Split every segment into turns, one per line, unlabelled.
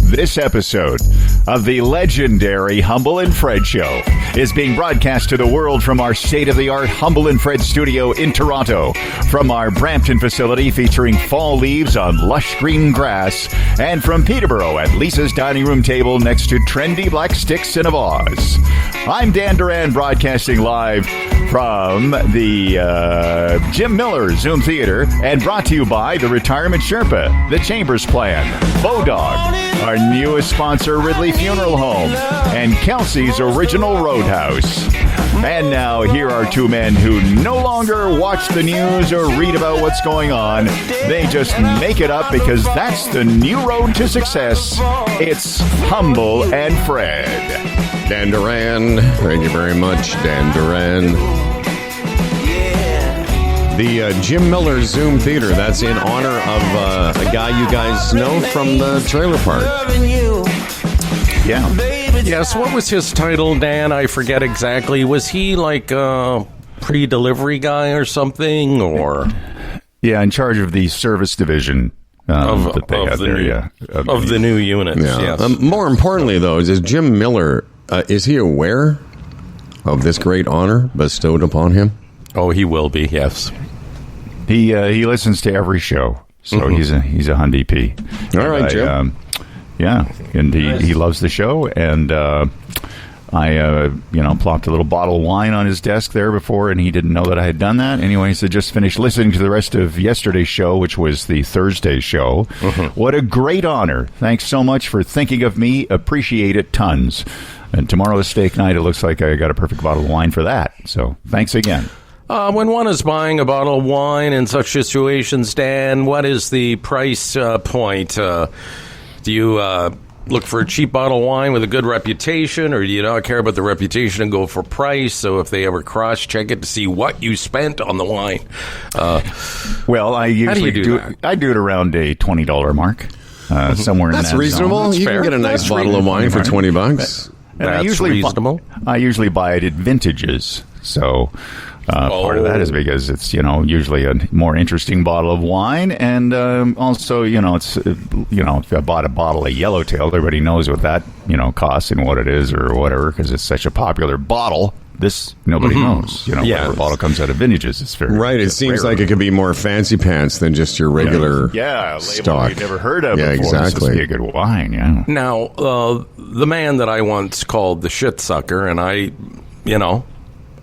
This episode of the legendary Humble and Fred Show is being broadcast to the world from our state-of-the-art Humble and Fred studio in Toronto, from our Brampton facility featuring fall leaves on lush green grass, and from Peterborough at Lisa's dining room table next to trendy black sticks in a vase. I'm Dan Duran, broadcasting live from the Jim Miller Zoom Theater, and brought to you by the Retirement Sherpa, the Chambers Plan, Bodog, our newest sponsor, Ridley Funeral Home, and Kelsey's Original Roadhouse. And now, here are two men who no longer watch the news or read about what's going on. They just make it up because that's the new road to success. It's Humble and Fred.
Dan Duran, thank you very much, Dan Duran. The Jim Miller Zoom Theater, that's in honor of a guy you guys know from the trailer park.
Yeah.
Yes, what was his title, Dan? I forget exactly. Was he like a pre-delivery guy or something, or?
Yeah, in charge of the service division that they have there, yeah.
Of the new units,
Yeah.
yes.
More importantly, though, is Jim Miller, is he aware of this great honor bestowed upon him?
Oh, he will be, yes.
He listens to every show, so he's a Hyundai P.
All right, Jim.
Yeah, and he loves the show, and I plopped a little bottle of wine on his desk there before, and he didn't know that I had done that. Anyway, so just finished listening to the rest of yesterday's show, which was the Thursday show. What a great honor. Thanks so much for thinking of me. Appreciate it tons. And tomorrow's steak night, it looks like I got a perfect bottle of wine for that. So thanks again.
When one is buying a bottle of wine in such situations, Dan, what is the price point? Do you look for a cheap bottle of wine with a good reputation, or do you not care about the reputation and go for price? So if they ever cross-check it to see what you spent on the wine.
Well, I usually
do
I do it around a $20 mark, somewhere in that
That's reasonable.
zone.
You can get a nice bottle of wine for $20.
And
That's reasonable.
I usually buy it at vintages, so part of that is because it's usually a more interesting bottle of wine, and also it's if I bought a bottle of Yellowtail, everybody knows what that costs and what it is or whatever, because it's such a popular bottle. This nobody knows. Whatever bottle comes out of vintages, it's very
Right. It seems like it could be more fancy pants than just your regular stock.
You've never heard of
Yeah,
before.
exactly.
This must be a good wine. Yeah.
Now, the man that I once called the shit sucker, and I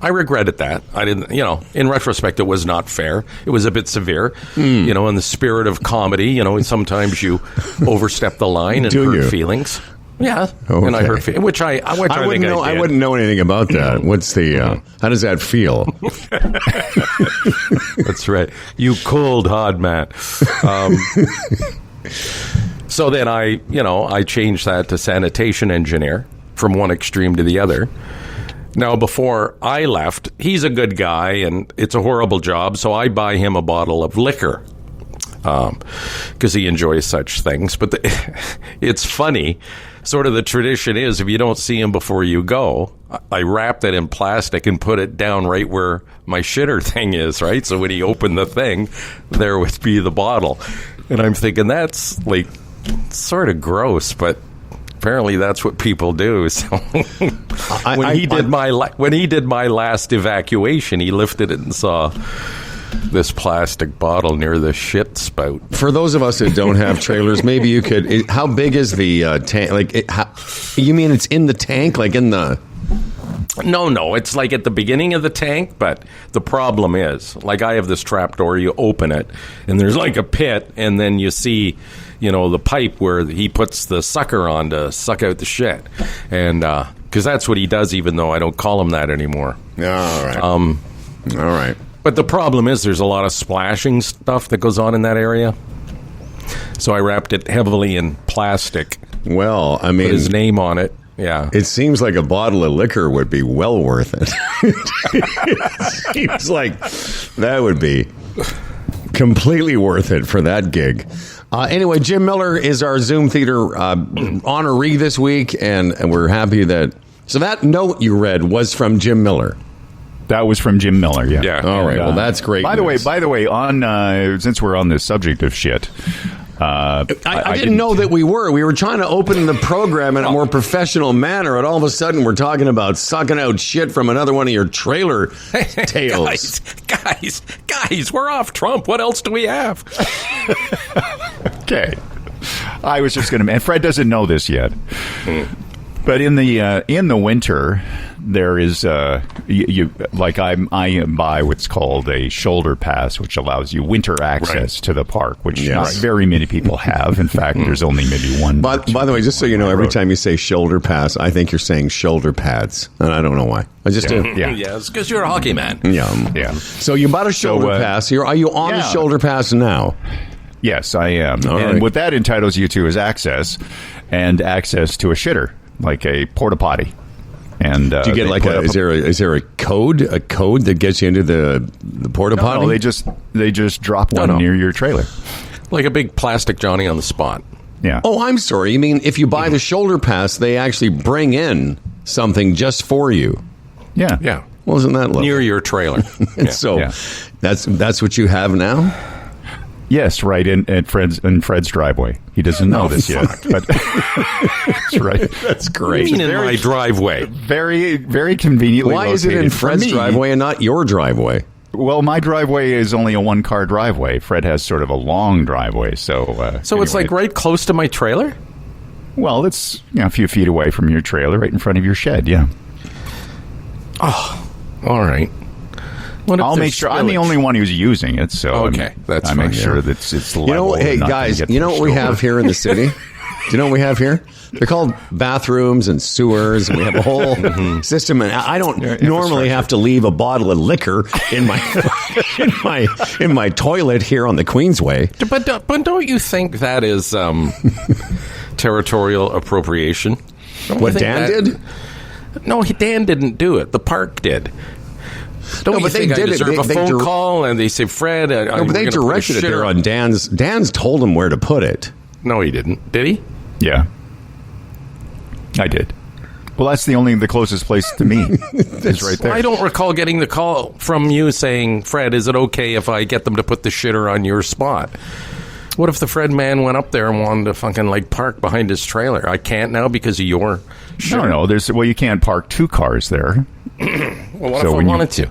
regretted that. I didn't, in retrospect, it was not fair. It was a bit severe, in the spirit of comedy. Sometimes you overstep the line and hurt feelings. Yeah,
okay.
And I hurt feelings, which I
wouldn't know. I wouldn't know anything about that. What's the? How does that feel?
That's right. You cold hard man. So then I changed that to sanitation engineer from one extreme to the other. Now, before I left, he's a good guy, and it's a horrible job, so I buy him a bottle of liquor because he enjoys such things. But it's funny. Sort of the tradition is, if you don't see him before you go, I wrapped it in plastic and put it down right where my shitter thing is, right? So when he opened the thing, there would be the bottle. And I'm thinking, that's like sort of gross, but apparently that's what people do. So when he did my last evacuation, he lifted it and saw this plastic bottle near the shit spout.
For those of us that don't have trailers, maybe you could. How big is the tank? You mean it's in the tank, like in the?
No, it's like at the beginning of the tank, but the problem is, like I have this trap door, you open it, and there's like a pit, and then you see, the pipe where he puts the sucker on to suck out the shit. And because that's what he does, even though I don't call him that anymore.
All right. All right.
But the problem is there's a lot of splashing stuff that goes on in that area. So I wrapped it heavily in plastic.
Well, I mean,
put his name on it. Yeah.
It seems like a bottle of liquor would be well worth it. It seems like that would be completely worth it for that gig. Anyway, Jim Miller is our Zoom Theater honoree this week, and we're happy that... So that note you read was from Jim Miller.
That was from Jim Miller, yeah.
All right, well, that's great.
By the way, on since we're on the subject of shit,
I didn't know that we were. We were trying to open the program in a more professional manner, and all of a sudden we're talking about sucking out shit from another one of your trailer tales.
Guys, we're off Trump. What else do we have?
Okay. I was just going to... And Fred doesn't know this yet. But in the winter, there is I buy what's called a shoulder pass, which allows you winter access to the park, which not very many people have. In fact, there's only maybe one.
But by the way, just so you know, every time you say shoulder pass, I think you're saying shoulder pads, and I don't know why. I just do.
Yeah, it's because you're a hockey man.
Yeah. So you bought a shoulder pass. Are you on the shoulder pass now?
Yes, I am.
All
and
right.
what that entitles you to is access to a shitter, like a porta potty. And
do you get like is there a code that gets you into the porta potty?
No, they just drop one near your trailer,
like a big plastic Johnny on the spot.
Yeah.
Oh, I'm sorry. You mean if you buy the shoulder pass, they actually bring in something just for you?
Yeah.
Well, isn't that lovely?
Near your trailer?
So that's what you have now.
Yes, right in Fred's driveway. He doesn't know this yet, but that's right.
That's great.
In my driveway.
Very, very conveniently.
Why is it in Fred's driveway and not your driveway?
Well, my driveway is only a one-car driveway. Fred has sort of a long driveway, so
it's like right close to my trailer.
Well, it's a few feet away from your trailer, right in front of your shed. Yeah.
Oh, all right.
I'll make sure. I'm the only one who's using it, so
that's
I
fine.
make sure that it's level.
Hey guys, you know what we have here in the city? Do you know what we have here? They're called bathrooms and sewers, and we have a whole system. And I don't normally have to leave a bottle of liquor in my in my toilet here on the Queensway.
But don't you think that is territorial appropriation?
What Dan did?
No, Dan didn't do it. The park did. Don't you think I deserve a phone call and they say, Fred,
but they directed it there on Dan's. Dan's told him where to put it.
No, he didn't. Did he?
Yeah, I did. Well, that's the closest place to me. It's right there.
I don't recall getting the call from you saying, Fred, is it okay if I get them to put the shitter on your spot? What if the Fred man went up there and wanted to fucking park behind his trailer? I can't now because of your shitter.
No. You can't park two cars there.
Well, what if I wanted to?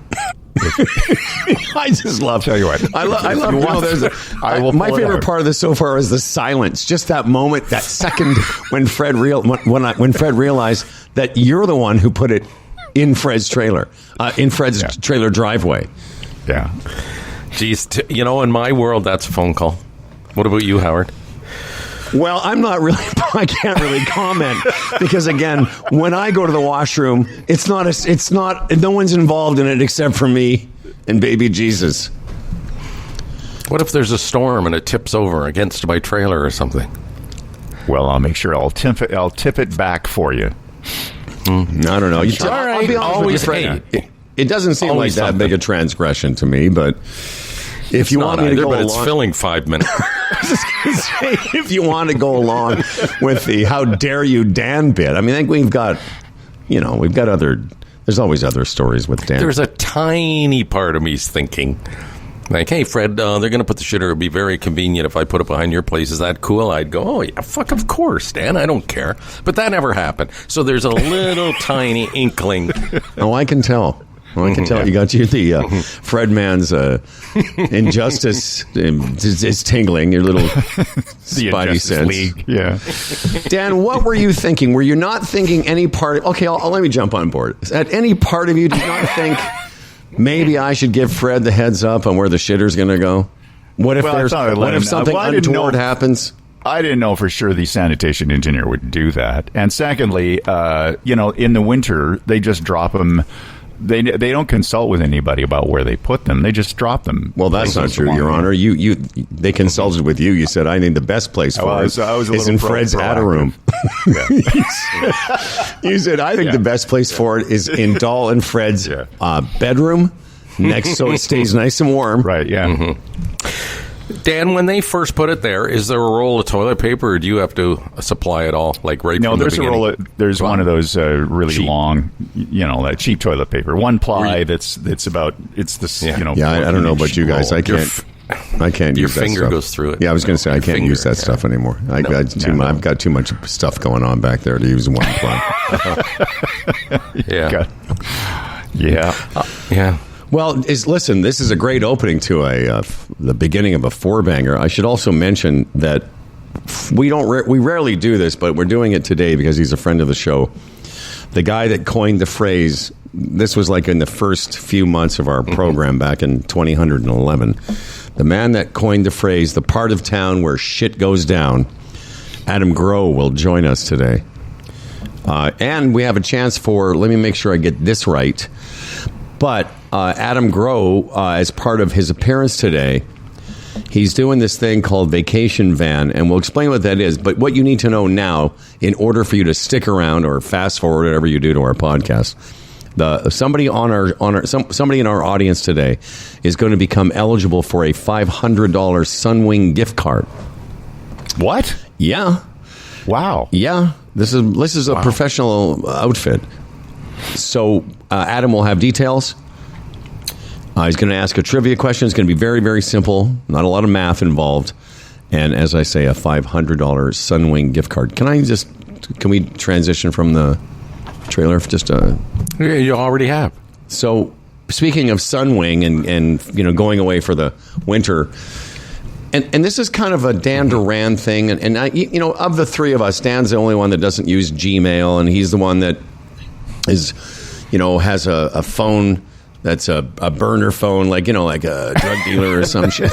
I just love.
Tell you what,
I love. My favorite part of this so far is the silence. Just that moment, that second when Fred realized that you're the one who put it in Fred's trailer, trailer driveway.
Yeah.
Jeez, in my world, that's a phone call. What about you, Howard?
Well, I can't really comment because again, when I go to the washroom, no one's involved in it except for me and baby Jesus.
What if there's a storm and it tips over against my trailer or something?
Well, I'll make sure I'll tip it back for you.
I don't know.
I'll be honest with you, Fred.
It doesn't seem like that big a transgression to me, but if you want me to go along,
it's filling 5 minutes.
If you want to go along with the "How dare you, Dan" bit, I think we've got other. There's always other stories with Dan.
There's a tiny part of me's thinking, like, "Hey, Fred, they're going to put the shitter. It'd be very convenient if I put it behind your place. Is that cool?" I'd go, "Oh yeah, fuck, of course, Dan. I don't care." But that never happened. So there's a little tiny inkling.
Oh, I can tell. Well, I can tell you got the Fred man's injustice is tingling, your little spidey sense.
League. Yeah.
Dan, what were you thinking? Were you not thinking any part? Okay, let me jump on board. At any part of you did not think maybe I should give Fred the heads up on where the shitter's going to go? What if something untoward happens?
I didn't know for sure the sanitation engineer would do that. And secondly, in the winter, they just drop them. They don't consult with anybody about where they put them. They just drop them.
Well, that's not true, Your Honor. They consulted with you. You said, I think the best place for it is in Fred's attic room. You said, I think the best place for it is in Dahl and Fred's bedroom next, so it stays nice and warm.
Right, yeah.
Mm-hmm. Dan, when they first put it there, is there a roll of toilet paper, or do you have to supply it all, from the beginning?
No, there's one of those really cheap, long, that cheap toilet paper. One ply that's about, it's this,
Yeah, I don't know about you guys. I can't. I can't
Your
use that
finger
stuff.
goes through it.
Yeah, I was going to say I can't
Finger,
use that stuff anymore. I've got too much stuff going on back there to use one plug.
Yeah.
Yeah.
Well, listen, this is a great opening to the beginning of a four-banger. I should also mention that we rarely do this, but we're doing it today because he's a friend of the show. The guy that coined the phrase, this was like in the first few months of our program back in 2011. The man that coined the phrase, the part of town where shit goes down, Adam Growe will join us today. And we have a chance for, let me make sure I get this right, but Adam Growe, as part of his appearance today, he's doing this thing called Vacation Van, and we'll explain what that is. But what you need to know now, in order for you to stick around or fast forward, whatever you do to our podcast, somebody in our audience today is going to become eligible for a $500 Sunwing gift card.
What?
Yeah.
Wow.
Yeah. This is a professional outfit. So Adam will have details. He's going to ask a trivia question. It's going to be very, very simple. Not a lot of math involved. And as I say, a $500 Sunwing gift card. Can we transition from the trailer for just a...
You already have.
So speaking of Sunwing and going away for the winter, and this is kind of a Dan Duran thing. And I, of the three of us, Dan's the only one that doesn't use Gmail, and he's the one that is, has a phone that's a burner phone, like a drug dealer or some shit.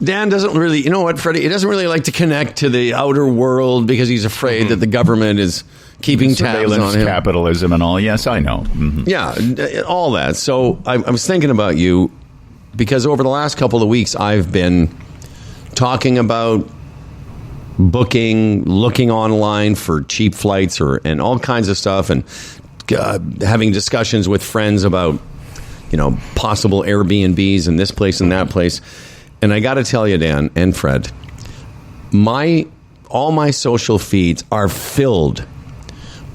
Dan doesn't really, Freddie, he doesn't really like to connect to the outer world because he's afraid that the government is keeping tabs on him.
Capitalism and all. Yes, I know. Mm-hmm.
Yeah, all that. So I was thinking about you because over the last couple of weeks, I've been talking about booking, looking online for cheap flights and all kinds of stuff, and having discussions with friends about, possible Airbnbs in this place and that place. And I got to tell you, Dan and Fred, all my social feeds are filled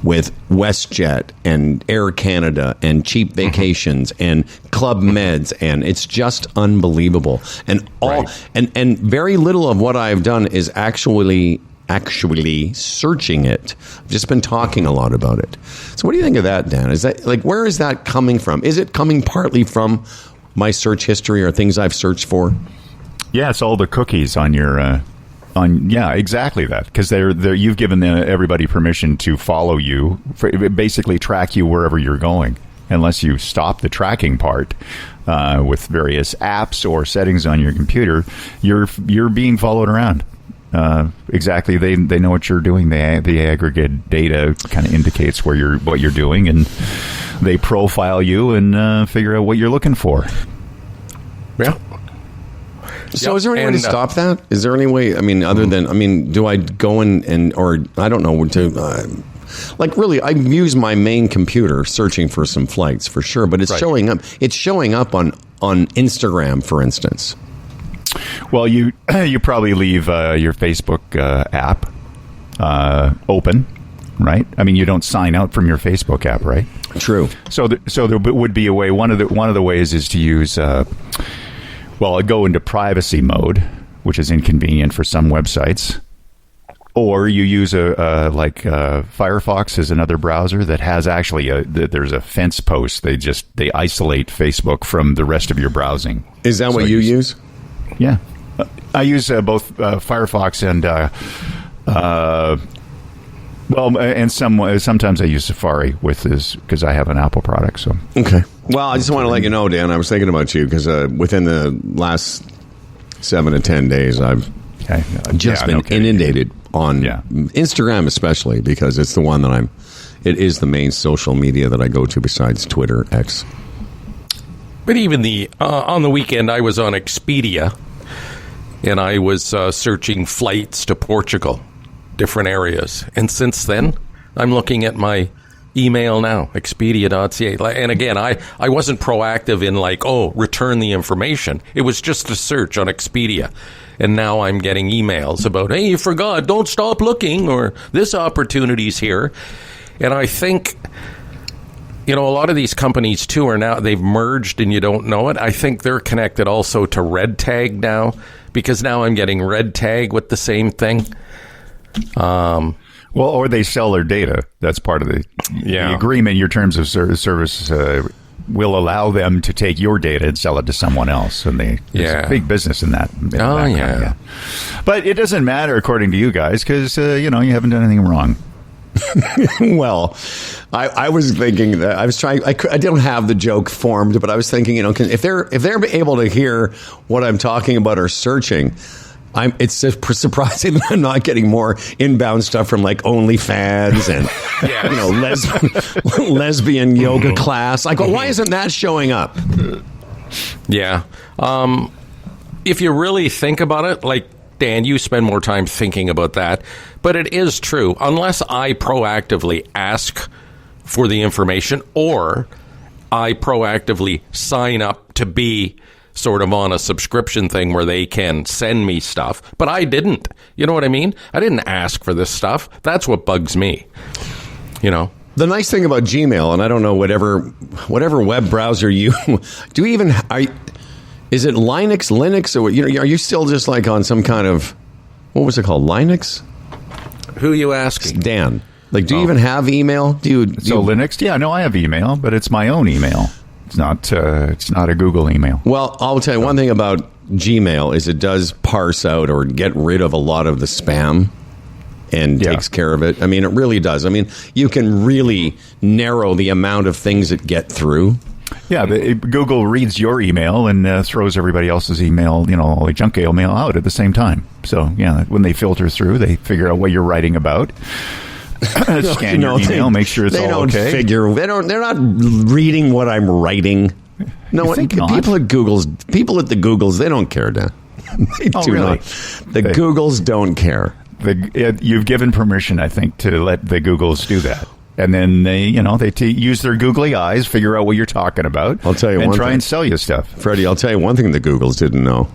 with WestJet and Air Canada and cheap vacations and Club Meds, and it's just unbelievable. And and very little of what I've done is actually searching it. I've just been talking a lot about it. So what do you think of that, Dan? Is that where is that coming from? Is it coming partly from my search history or things I've searched for?
Yeah, it's all the cookies on your exactly that, because you've given everybody permission to follow you, basically track you wherever you're going, unless you stop the tracking part with various apps or settings on your computer. You're being followed around. Exactly. They know what you're doing. The aggregate data kind of indicates what you're doing, and they profile you and figure out what you're looking for.
Yeah.
So is there any way to stop that? Is there any way, other than, do I go or I don't know, really, I use my main computer searching for some flights for sure, but it's showing up. It's showing up on Instagram, for instance.
Well, you probably leave your Facebook app open, right? You don't sign out from your Facebook app, right?
True.
So there would be a way. One of the ways is to use. Go into privacy mode, which is inconvenient for some websites, or you use Firefox is another browser that has actually there's a fence post. They isolate Facebook from the rest of your browsing.
Is that what you use?
Yeah, I use both Firefox and and sometimes I use Safari with this because I have an Apple product. So
okay. Well, I just want to let you know, Dan, I was thinking about you because within the last 7 to 10 days, I've just been inundated on Instagram, especially because it's the one that it is the main social media that I go to besides Twitter, X.
But even on the weekend, I was on Expedia, and I was searching flights to Portugal, different areas. And since then, I'm looking at my email now, expedia.ca. And again, I wasn't proactive in return the information. It was just a search on Expedia. And now I'm getting emails about, hey, you forgot, don't stop looking, or this opportunity's here. And I think a lot of these companies too are now, they've merged and you don't know it. I think they're connected also to Red Tag now, because now I'm getting Red Tag with the same thing.
Well, or they sell their data. That's part of the agreement. Your terms of service will allow them to take your data and sell it to someone else. And there's a big business in that. But it doesn't matter, according to you guys, because, you haven't done anything wrong.
Well, I was thinking that I was trying. I don't have the joke formed, but I was thinking, if they're able to hear what I'm talking about or searching, it's just surprising that I'm not getting more inbound stuff from like OnlyFans and lesbian yoga class. Like, why isn't that showing up?
Yeah, if you really think about it, like, Dan, you spend more time thinking about that, but it is true. Unless I proactively ask for the information or I proactively sign up to be sort of on a subscription thing where they can send me stuff, but I didn't. You know what I mean? I didn't ask for this stuff. That's what bugs me. The
nice thing about Gmail, and I don't know whatever web browser you do, is it Linux, or are you still just like on some kind of, what was it called, Linux?
Who are you asking?
Dan. Like, do you even have email?
Linux? Yeah, no, I have email, but it's my own email. It's not a Google email.
Well, I'll tell you one thing about Gmail is it does parse out or get rid of a lot of the spam and takes care of it. I mean, it really does. I mean, you can really narrow the amount of things that get through.
Yeah, Google reads your email and throws everybody else's email, all the junk email out at the same time. So, yeah, when they filter through, they figure out what you're writing about. Scan your email, make sure it's all okay.
They're not reading what I'm writing. No, people at the Googles, they don't care, Dan. They do
really?
not. The Googles don't care.
You've given permission, I think, to let the Googles do that. And then they use their googly eyes, figure out what you're talking about.
I'll tell you
and
one
try
thing.
And sell you stuff.
Freddie, I'll tell you one thing the Googles didn't know.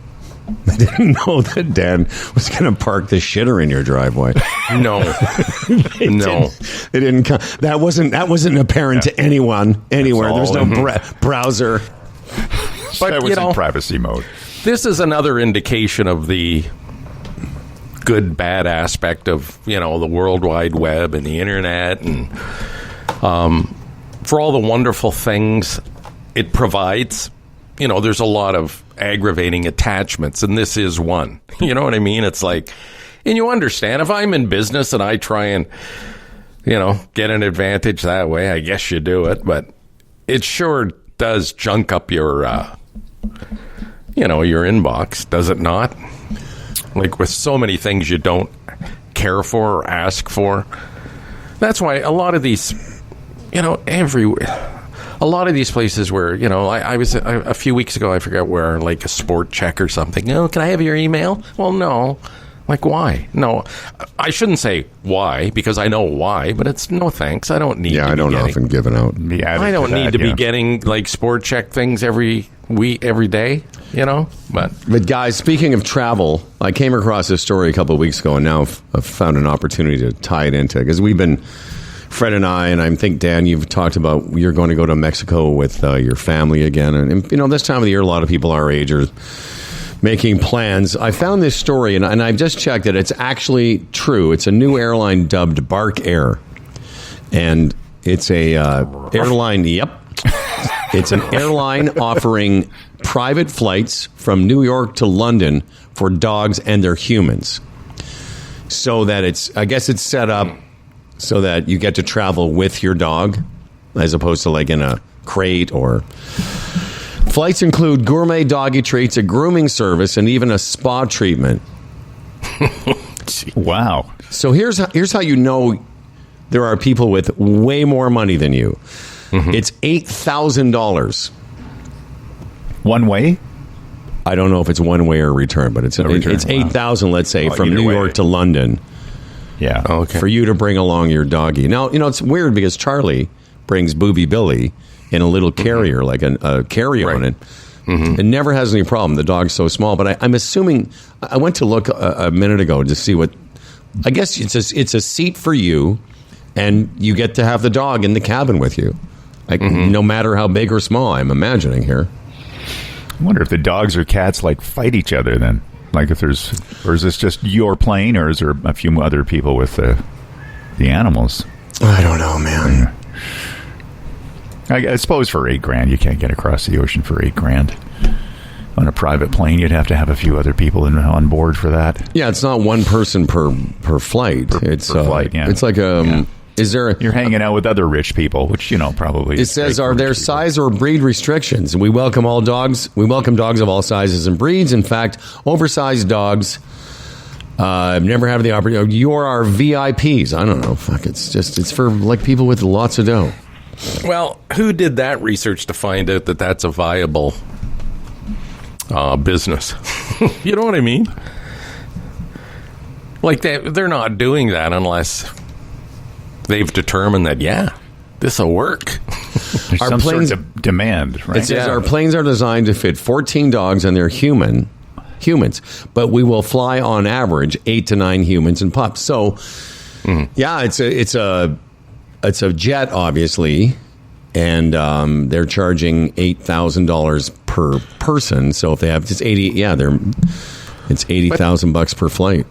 They didn't know that Dan was going to park the shitter in your driveway.
No,
they didn't. That wasn't apparent to anyone anywhere. There was no browser.
But
that was in privacy mode.
This is another indication of the good bad aspect of the World Wide Web and the internet, and for all the wonderful things it provides. There's a lot of aggravating attachments, and this is one. You know what I mean? It's like, and you understand, if I'm in business and I try and, get an advantage that way, I guess you do it, but it sure does junk up your, your inbox, does it not? Like with so many things you don't care for or ask for. That's why a lot of these, a lot of these places where, I was a few weeks ago, I forgot where, like a Sport Check or something. Can I have your email? Well, no. Like, why? No, I shouldn't say why, because I know why, but it's no thanks. I don't need
I don't often give it out.
I don't need to be getting like Sport Check things every week, every day, But
guys, speaking of travel, I came across this story a couple of weeks ago, and now I've found an opportunity to tie it into, because we've been, Fred and I think, Dan, you've talked about you're going to go to Mexico with your family again. And this time of the year, a lot of people our age are making plans. I found this story, and I've just checked it. It's actually true. It's a new airline dubbed Bark Air. And it's a airline, It's an airline offering private flights from New York to London for dogs and their humans. So that it's set up so that you get to travel with your dog, as opposed to like in a crate. Or flights include gourmet doggy treats, a grooming service, and even a spa treatment.
Wow.
So here's how you know there are people with way more money than you. Mm-hmm. It's $8,000.
One way?
I don't know if it's one way or return, but it's $8,000, let's say, from New York to London.
Yeah.
Oh, okay. For you to bring along your doggy. Now, it's weird because Charlie brings Booby Billy in a little carrier, like a carry-on it. Mm-hmm. It never has any problem. The dog's so small. But I'm assuming, I went to look a minute ago to see what, I guess it's a seat for you, and you get to have the dog in the cabin with you. No matter how big or small, I'm imagining here.
I wonder if the dogs or cats like fight each other then. Like if there's, or is this just your plane, or is there a few other people with the animals?
I don't know, man.
I suppose for $8,000 you can't get across the ocean for $8,000. On a private plane, you'd have to have a few other people on board for that.
Yeah, it's not one person per flight.
Per flight, yeah.
It's like Is there?
You're hanging out with other rich people, which probably.
It says, are there size or breed restrictions? We welcome all dogs. We welcome dogs of all sizes and breeds. In fact, oversized dogs. I've never had the opportunity. You're our VIPs. I don't know. Fuck. It's for like people with lots of dough.
Well, who did that research to find out that that's a viable business? You know what I mean? Like they're not doing that unless they've determined that, this will work.
There's some sort of demand, right?
It says our planes are designed to fit 14 dogs and they're humans, but we will fly on average 8 to 9 humans and pups. So, it's a jet, obviously, and they're charging $8,000 per person. So if they have just 80, it's $80,000 per flight.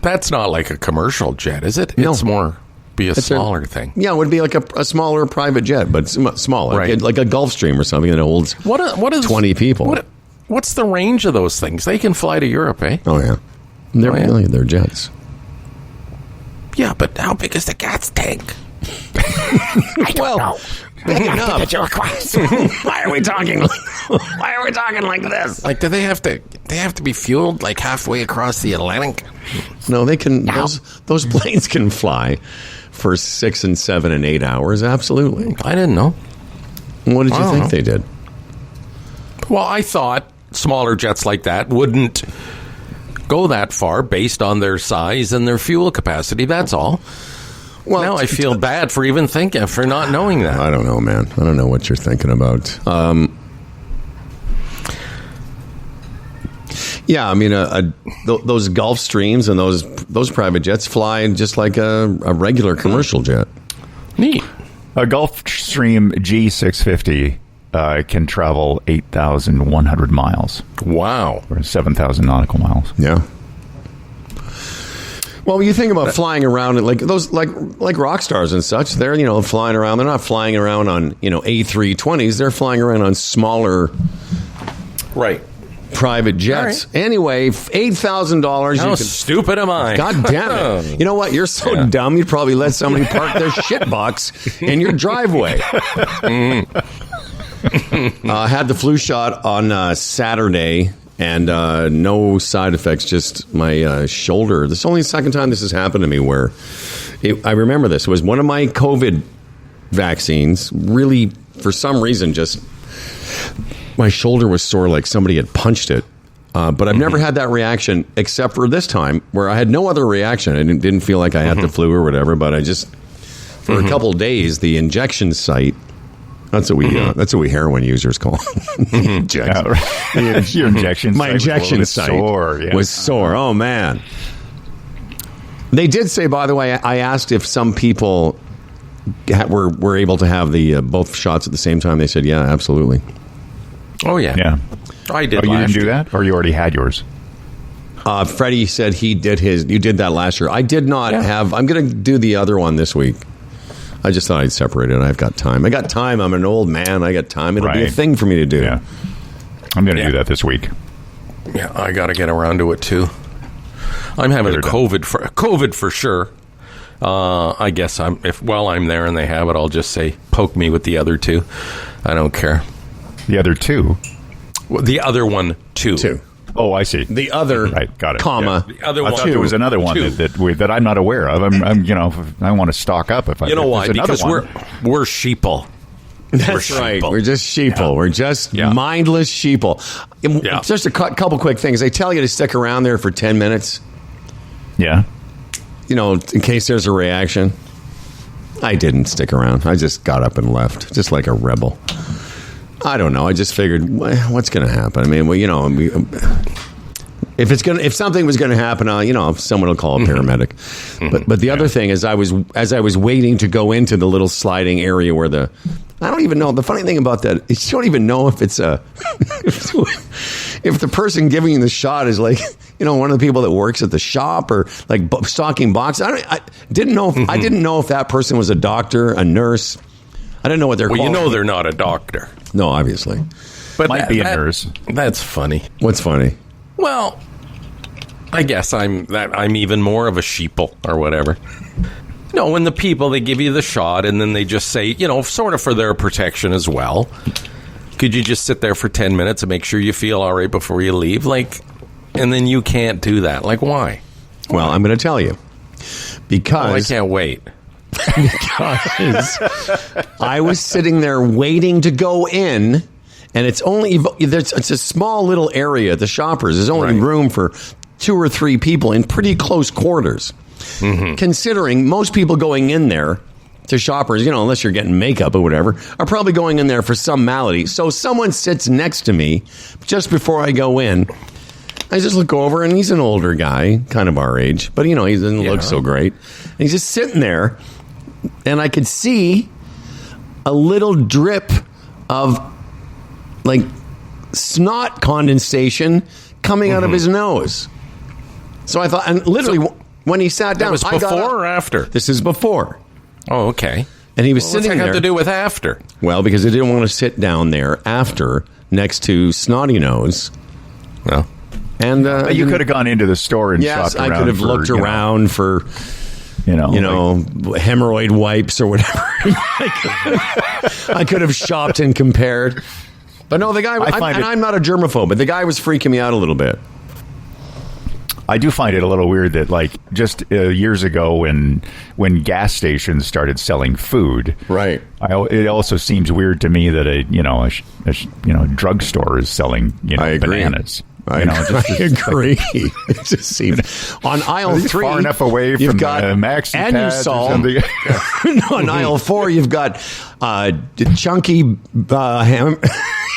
That's not like a commercial jet, is it?
No.
It's more be a smaller thing.
Yeah, it would be like a smaller private jet, but smaller,
right.
Like a Gulfstream or something that holds
what is
20 people.
What's the range of those things? They can fly to Europe, eh?
Oh yeah, they're jets.
Yeah, but how big is the gas tank?
I don't know. Big enough. Why are we talking? Why are we talking like this?
Like, do they have to be fueled like halfway across the Atlantic?
No, they can. No. Those planes can fly for 6 and 7 and 8 hours. Absolutely.
I didn't know.
What did you think they did?
Well, I thought smaller jets like that wouldn't go that far based on their size and their fuel capacity. That's all. Well, now I feel bad for even for not knowing that.
I don't know, man. I don't know what you're thinking about. Yeah, I mean, those Gulf Streams and those private jets fly just like a regular commercial jet.
Neat.
A Gulfstream G650 can travel 8,100 miles.
Wow.
Or 7,000 nautical miles.
Yeah. Well, when you think about flying around, like those, like rock stars and such, they're flying around. They're not flying around on A320s. They're flying around on smaller,
right,
private jets.
Right.
Anyway, $8,000.
How stupid am I?
God damn it! You know what? You're so dumb. You'd probably let somebody park their shitbox in your driveway. I had the flu shot on Saturday. And no side effects, just my shoulder. This is only the second time this has happened to me where I remember this. It was one of my COVID vaccines. Really, for some reason, just my shoulder was sore like somebody had punched it. But I've never had that reaction except for this time where I had no other reaction. I didn't feel like I had the flu or whatever, but I just, for a couple of days, the injection site, that's what we heroin users call injection.
Your injection
My injection site was sore. Oh man! They did say, by the way, I asked if some people were able to have the both shots at the same time. They said, yeah, absolutely.
Oh yeah,
yeah.
I did.
Oh, you didn't do that, or you already had yours?
Freddie said he did his. You did that last year. I did not have. I'm going to do the other one this week. I just thought I'd separate it. I've got time. I'm an old man. I got time. It'll be a thing for me to do.
Yeah. I'm going to do that this week.
Yeah, I got to get around to it too. I'm having COVID for sure. I guess while I'm there and they have it, I'll just say poke me with the other two. I don't care.
The other two?
Well, the other one too.
Oh, I see.
The other,
right, got it.
Comma.
Yeah. The other
I
one.
thought there was another one that I'm not aware of. I want to stock up if I.
You know why? Because we're sheeple.
That's right. We're just sheeple. Yeah. We're just mindless sheeple. Yeah. Just a couple quick things. They tell you to stick around there for 10 minutes.
Yeah.
In case there's a reaction. I didn't stick around. I just got up and left, just like a rebel. I don't know. I just figured, what's going to happen? I mean, If something was going to happen, someone will call a paramedic. But the other thing is, as I was waiting to go into the little sliding area where I don't even know. The funny thing about that is you don't even know if it's if the person giving you the shot is like, one of the people that works at the shop or like stocking boxes. I didn't know if that person was a doctor, a nurse. I didn't know what they're called.
Well, they're not a doctor.
No, obviously.
But
might be a nurse.
That's funny.
What's funny?
Well, I guess I'm even more of a sheeple or whatever. No, when the people, they give you the shot and then they just say, sort of for their protection as well, could you just sit there for 10 minutes and make sure you feel all right before you leave? Like, and then you can't do that. Like, why?
Well, I'm going to tell you. Because
I can't wait.
Because I was sitting there waiting to go in, and it's a small little area at the Shoppers. There's only room for 2 or 3 people in pretty close quarters. Considering most people going in there to Shoppers, unless you're getting makeup or whatever, are probably going in there for some malady. So someone sits next to me just before I go in. I just look over, and he's an older guy, kind of our age, but he doesn't look so great. And he's just sitting there, and I could see a little drip of like snot condensation coming out of his nose. So I thought, and literally when he sat down,
that was before or after?
This is before.
Oh, okay.
And he was sitting there.
What's that have to do with after?
Well, because I didn't want to sit down there after next to Snotty Nose.
Well.
And
you could have gone into the store and shopped around.
I could have looked around for, hemorrhoid wipes or whatever. I could have shopped and compared. But no, the guy, I'm not a germaphobe, but the guy was freaking me out a little bit.
I do find it a little weird that, like, just years ago when gas stations started selling food,
right?
It also seems weird to me that a drugstore is selling bananas.
I agree. It just seems on aisle 3,
far enough away from
you've got
Maxi
and you
pads
saw
or something.
on aisle 4, you've got chunky ham.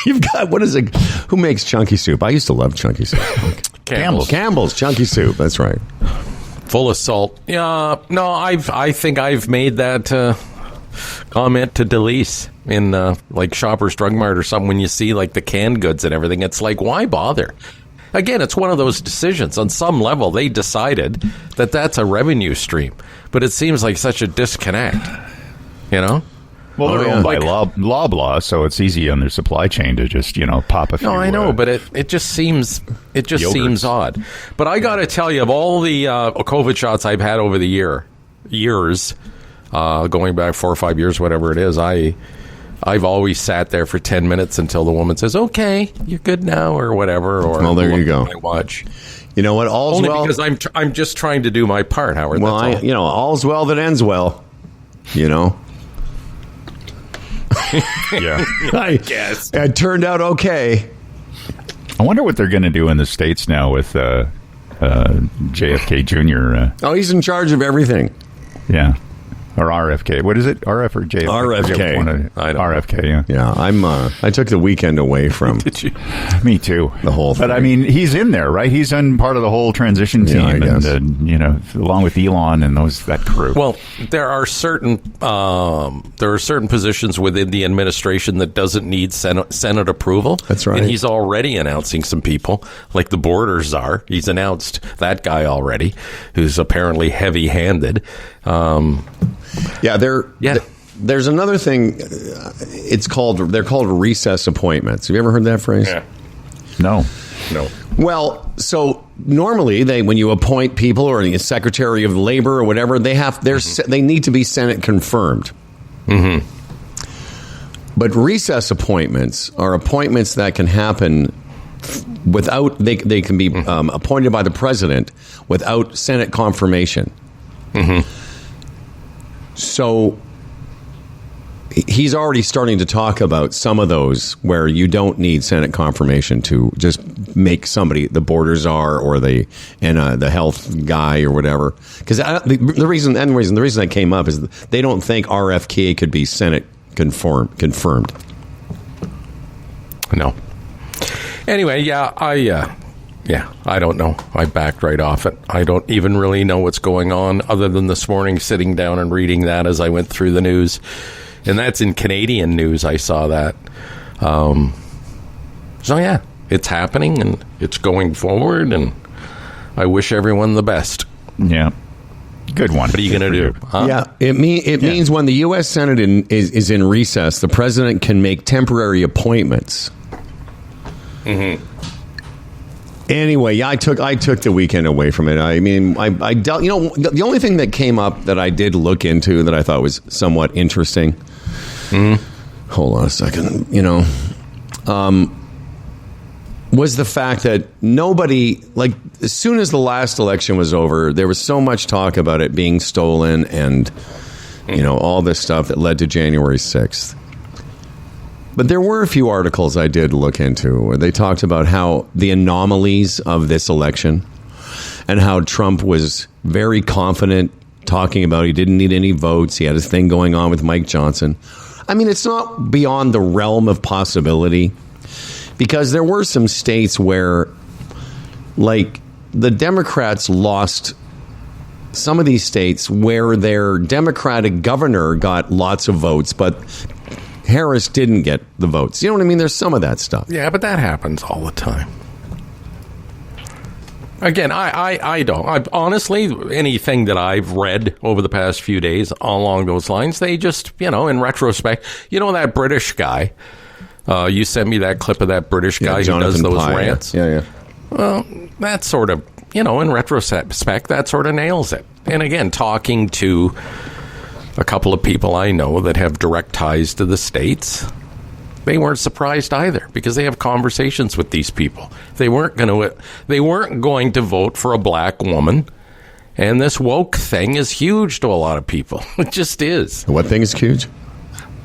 You've got, what is it? Who makes chunky soup? I used to love chunky soup. Campbell's chunky soup. That's right.
Full of salt. Yeah. No, I think I've made that comment to Delise in like Shoppers Drug Mart or something. When you see like the canned goods and everything, it's like, why bother? Again, it's one of those decisions. On some level, they decided that that's a revenue stream, but it seems like such a disconnect.
Well, they're owned by Loblaw, so it's easy on their supply chain to just, pop a few.
No, I know, but it just seems seems odd. But I got to tell you, of all the COVID shots I've had over the years, going back 4 or 5 years, whatever it is, I've always sat there for 10 minutes until the woman says, "Okay, you're good now," or whatever. Or
well, there you go.
I watch.
You know what? All's
only
well
because I'm just trying to do my part, Howard.
Well,
that's all.
All's well that ends well.
Yeah,
I guess it turned out okay.
I wonder what they're going to do in the States now with JFK Jr.
He's in charge of everything.
Yeah. Or RFK. What is it? RF or JFK?
RFK.
I know. RFK, yeah.
Yeah, I took the weekend away from
Did you? Me too.
The whole thing.
But, I mean, he's in there, right? He's in part of the whole transition team.
I guess.
And, along with Elon and that crew.
Well, there are certain positions within the administration that doesn't need Senate approval.
That's right.
And he's already announcing some people, like the border czar. He's announced that guy already, who's apparently heavy-handed.
There's another thing. They're called recess appointments. Have you ever heard that phrase?
Yeah.
No.
Well, so normally when you appoint people or the Secretary of Labor or whatever, they need to be Senate confirmed.
Mm-hmm.
But recess appointments are appointments that can happen without they can be appointed by the president without Senate confirmation.
Mm-hmm.
So he's already starting to talk about some of those where you don't need Senate confirmation to just make somebody the border czar or the health guy or whatever. Because the reason that came up is they don't think RFK could be Senate confirmed.
No. Anyway, yeah, Yeah, I don't know. I backed right off it. I don't even really know what's going on other than this morning sitting down and reading that as I went through the news. And that's in Canadian news. I saw that. So, yeah, it's happening and it's going forward. And I wish everyone the best.
Yeah. Good one.
What are you going to do? Huh?
Yeah, it means when the U.S. Senate is in recess, the president can make temporary appointments.
Mm-hmm.
Anyway, yeah, I took the weekend away from it. I mean, I dealt. The only thing that came up that I did look into that I thought was somewhat interesting. Mm-hmm. Hold on a second. Was the fact that nobody, like, as soon as the last election was over, there was so much talk about it being stolen and all this stuff that led to January 6th. But there were a few articles I did look into where they talked about how the anomalies of this election and how Trump was very confident talking about he didn't need any votes. He had his thing going on with Mike Johnson. I mean, it's not beyond the realm of possibility because there were some states where, like, the Democrats lost some of these states where their Democratic governor got lots of votes, but Harris didn't get the votes. You know what I mean? There's some of that stuff.
Yeah, but that happens all the time. Again, I don't. Honestly, anything that I've read over the past few days along those lines, they just, in retrospect, that British guy, you sent me that clip of that British guy who does those rants.
Yeah.
Well, that sort of, in retrospect, that sort of nails it. And again, talking to a couple of people I know that have direct ties to the States, they weren't surprised either because they have conversations with these people. They weren't going to vote for a black woman, and this woke thing is huge to a lot of people. It just is.
What thing is huge?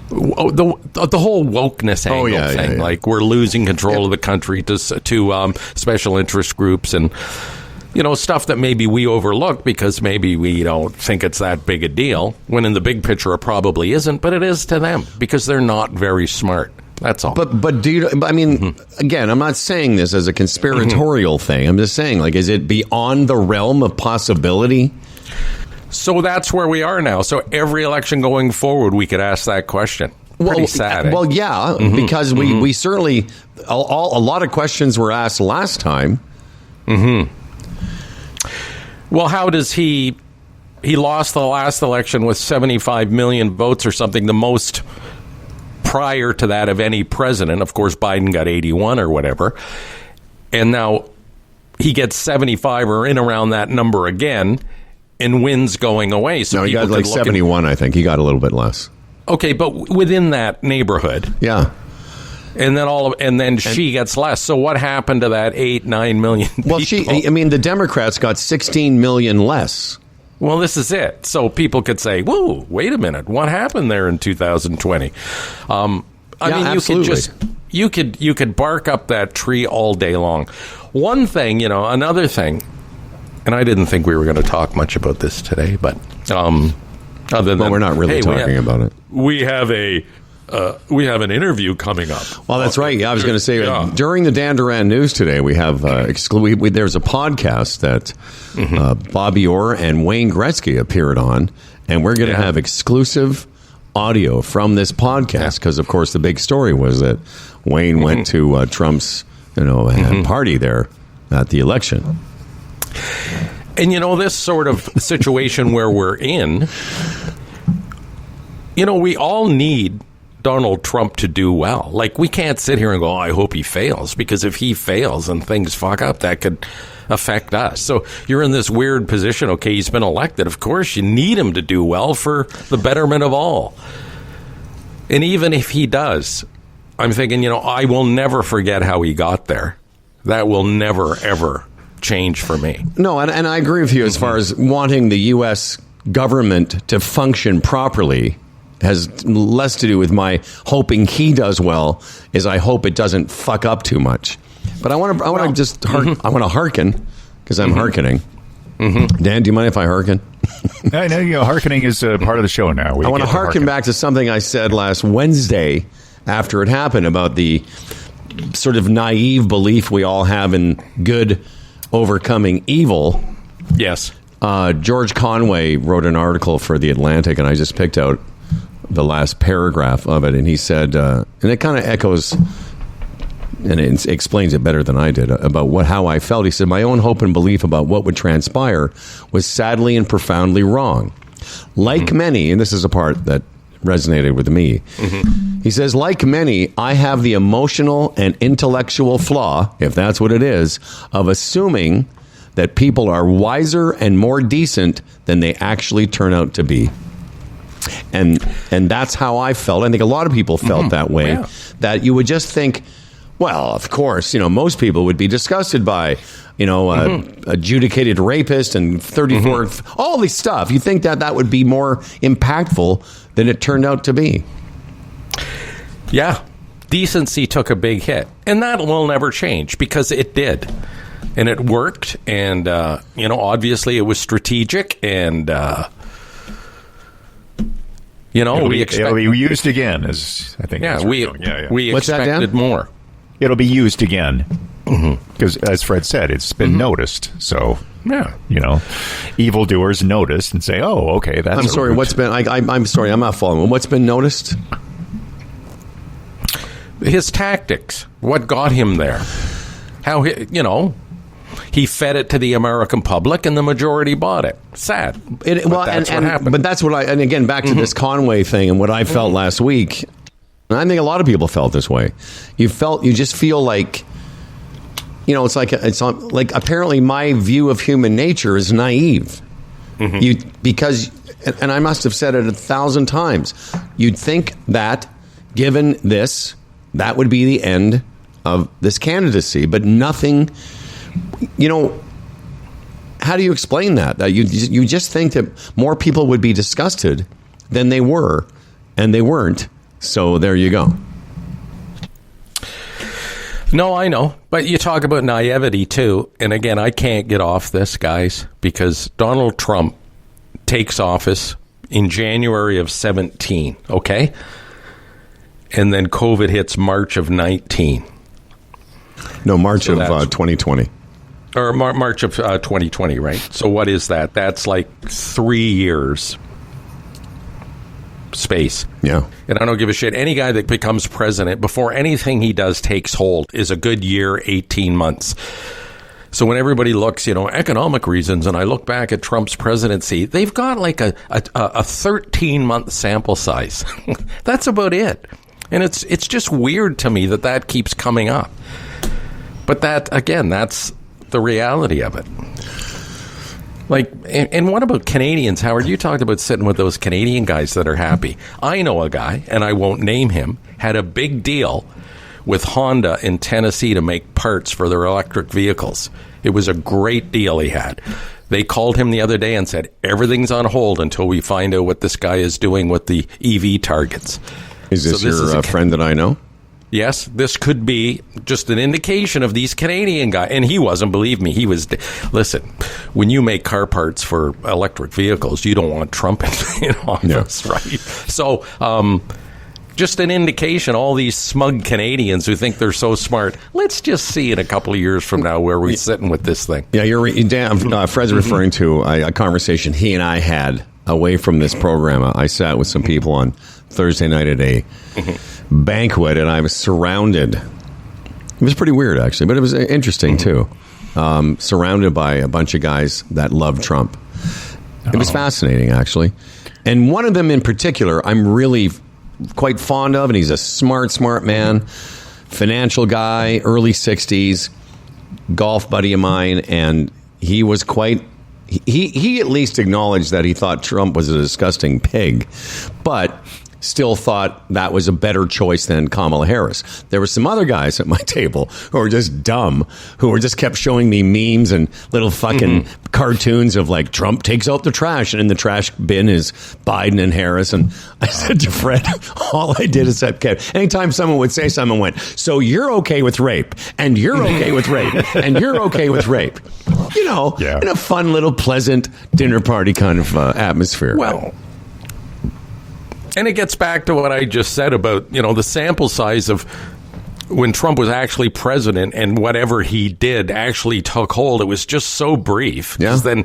The whole wokeness angle thing. Yeah. Like we're losing control of the country to special interest groups and stuff that maybe we overlook because maybe we don't think it's that big a deal, when in the big picture it probably isn't, but it is to them because they're not very smart. That's all.
But do you, I mean, again, I'm not saying this as a conspiratorial thing. I'm just saying, like, is it beyond the realm of possibility?
So that's where we are now. So every election going forward, we could ask that question. Pretty sad.
Well, yeah, because we certainly, a lot of questions were asked last time.
Mm-hmm. Well, how does he lost the last election with 75 million votes or something, the most prior to that of any president. Of course, Biden got 81 or whatever. And now he gets 75 or in around that number again and wins going away. So
no, he got like 71, I think. He got a little bit less.
Okay, but within that neighborhood.
Yeah.
And then she gets less. So what happened to that 8-9 million people?
Well, the Democrats got 16 million less.
Well, this is it. So people could say, whoa, wait a minute. What happened there in 2020?
Absolutely.
You could bark up that tree all day long. One thing, another thing, and I didn't think we were going to talk much about this today, but other than
we're not really talking about it.
We have an interview coming up.
Well, that's right. Yeah, I was going to say during the Dan Duran News today, we have there's a podcast that Bobby Orr and Wayne Gretzky appeared on, and we're going to have exclusive audio from this podcast because, of course, the big story was that Wayne went to Trump's party there at the election.
And this sort of situation where we're in, we all need Donald Trump to do well. Like, we can't sit here and go, I hope he fails, because if he fails and things fuck up, that could affect us. So you're in this weird position. Okay, he's been elected. Of course, you need him to do well for the betterment of all. And even if he does, I'm thinking, I will never forget how he got there. That will never, ever change for me.
No, and I agree with you as far as wanting the U.S. government to function properly has less to do with my hoping he does well, is I hope it doesn't fuck up too much. But I want to hearken, because I'm hearkening. Dan, do you mind if I hearken?
No, hearkening is part of the show now.
I want to hearken back to something I said last Wednesday after it happened about the sort of naive belief we all have in good overcoming evil.
Yes.
George Conway wrote an article for The Atlantic, and I just picked out the last paragraph of it, and he said, and it kind of echoes, and it explains it better than I did, about how I felt. He said, my own hope and belief about what would transpire was sadly and profoundly wrong. Like many, and this is a part that resonated with me, he says, like many, I have the emotional and intellectual flaw, if that's what it is, of assuming that people are wiser and more decent than they actually turn out to be. And that's how I felt. I think a lot of people felt that way,
Yeah.
that you would just think, well, of course, most people would be disgusted by, adjudicated rapist and 34, all this stuff. You think that would be more impactful than it turned out to be.
Yeah. Decency took a big hit. And that will never change because it did. And it worked. And, obviously it was strategic. And,
it'll be used again, as I think.
Yeah, we
What's that, Dan?
expected more.
It'll be used again. Because, as Fred said, it's been noticed. So, evildoers noticed and say, oh, okay, that's
I'm sorry, what's been... I'm sorry, I'm not following. What's been noticed?
His tactics. What got him there. How, he fed it to the American public and the majority bought it. Sad. That's what happened.
But that's what and again, back to this Conway thing and what I felt last week, and I think a lot of people felt this way. You just feel like, it's like apparently my view of human nature is naive. Because I must have said it 1,000 times, you'd think that given this, that would be the end of this candidacy, but nothing. How do you explain that? That you just think that more people would be disgusted than they were, and they weren't. So there you go.
No, I know. But you talk about naivety, too. And again, I can't get off this, guys, because Donald Trump takes office in January of 17, okay? And then COVID hits March of 19.
No, March of 2020.
Or March of 2020, right? So what is that? That's like 3 years space.
Yeah.
And I don't give a shit. Any guy that becomes president, before anything he does takes hold, is a good year, 18 months. So when everybody looks, economic reasons, and I look back at Trump's presidency, they've got like a 13-month sample size. That's about it. And it's just weird to me that keeps coming up. But that's the reality of it. Like, and what about Canadians, Howard? You talked about sitting with those Canadian guys that are happy. I know a guy, and I won't name him, had a big deal with Honda in Tennessee to make parts for their electric vehicles. It was a great deal he had. They called him the other day and said, everything's on hold until we find out what this guy is doing with the EV targets.
Is this your friend that I know?
Yes, this could be just an indication of these Canadian guys. And he wasn't, believe me, he was... Listen, when you make car parts for electric vehicles, you don't want Trump in office, right? So, just an indication, all these smug Canadians who think they're so smart, let's just see in a couple of years from now where we're sitting with this thing.
Yeah, Dan, Fred's referring to a conversation he and I had away from this program. I sat with some people on Thursday night at a banquet, and I was surrounded. It was pretty weird, actually, but it was interesting, too. Surrounded by a bunch of guys that love Trump. It was fascinating, actually. And one of them in particular, I'm really quite fond of, and he's a smart man, financial guy, early 60s, golf buddy of mine, and he was quite... He at least acknowledged that he thought Trump was a disgusting pig, but still thought that was a better choice than Kamala Harris. There were some other guys at my table who were just dumb, who were just kept showing me memes and little fucking cartoons of like Trump takes out the trash, and in the trash bin is Biden and Harris. And I said to Fred, all I did is that anytime someone would say something, went, so you're okay with rape, and you're okay with rape, and you're okay with rape. In a fun little pleasant dinner party kind of atmosphere.
Well, and it gets back to what I just said about, the sample size of when Trump was actually president and whatever he did actually took hold, it was just so brief.
Yeah.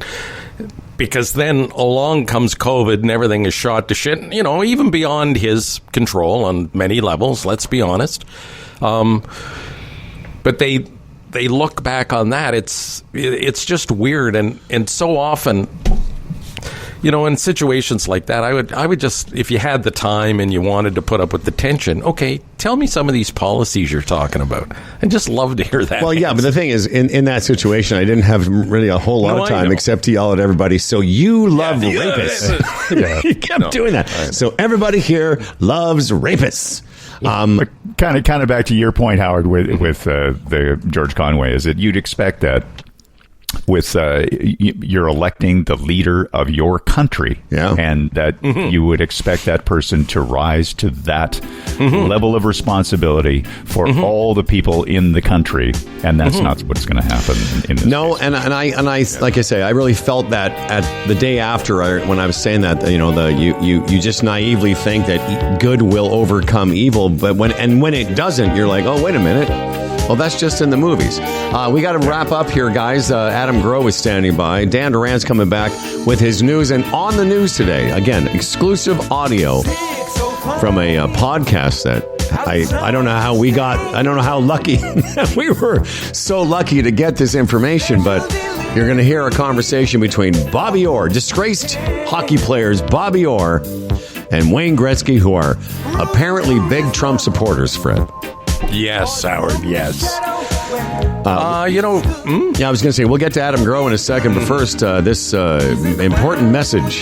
Because then along comes COVID and everything is shot to shit, even beyond his control on many levels, let's be honest. But they look back on that. It's just weird. And so often, in situations like that, I would just, if you had the time and you wanted to put up with the tension, okay, tell me some of these policies you're talking about. I'd just love to hear that.
Well, yeah, but the thing is, in that situation, I didn't have really a whole lot of time except to yell at everybody. So you love rapists. He kept doing that. So everybody here loves rapists.
Kind of back to your point, Howard, with the George Conway, is that you'd expect that with you're electing the leader of your country, and that you would expect that person to rise to that level of responsibility for all the people in the country, and that's not what's going to happen in this case.
and I like I say, I really felt that at the day after when I was saying that, you just naively think that good will overcome evil, but when it doesn't, you're like, oh, wait a minute. Well, that's just in the movies. We got to wrap up here, guys. Adam Growe is standing by. Dan Duran's coming back with his news. And on the news today, again, exclusive audio from a podcast that I don't know how we got. I don't know how lucky we were so lucky to get this information. But you're going to hear a conversation between Bobby Orr, disgraced hockey players Bobby Orr and Wayne Gretzky, who are apparently big Trump supporters, Fred.
Yes, Howard, yes.
Yeah, I was going to say, we'll get to Adam Growe in a second, but first, this important message.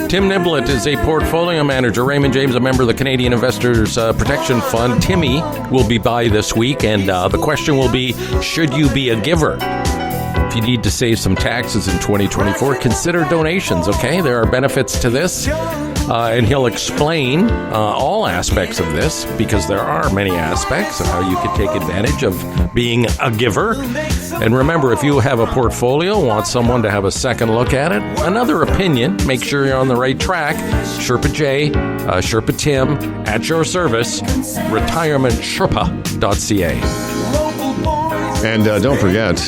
Tim Niblett is a portfolio manager. Raymond James, a member of the Canadian Investors Protection Fund. Timmy will be by this week, and the question will be, should you be a giver? If you need to save some taxes in 2024, consider donations, okay? There are benefits to this. And he'll explain all aspects of this, because there are many aspects of how you can take advantage of being a giver. And remember, if you have a portfolio, want someone to have a second look at it, another opinion, make sure you're on the right track. Sherpa J, Sherpa Tim, at your service, retirementsherpa.ca.
And don't forget,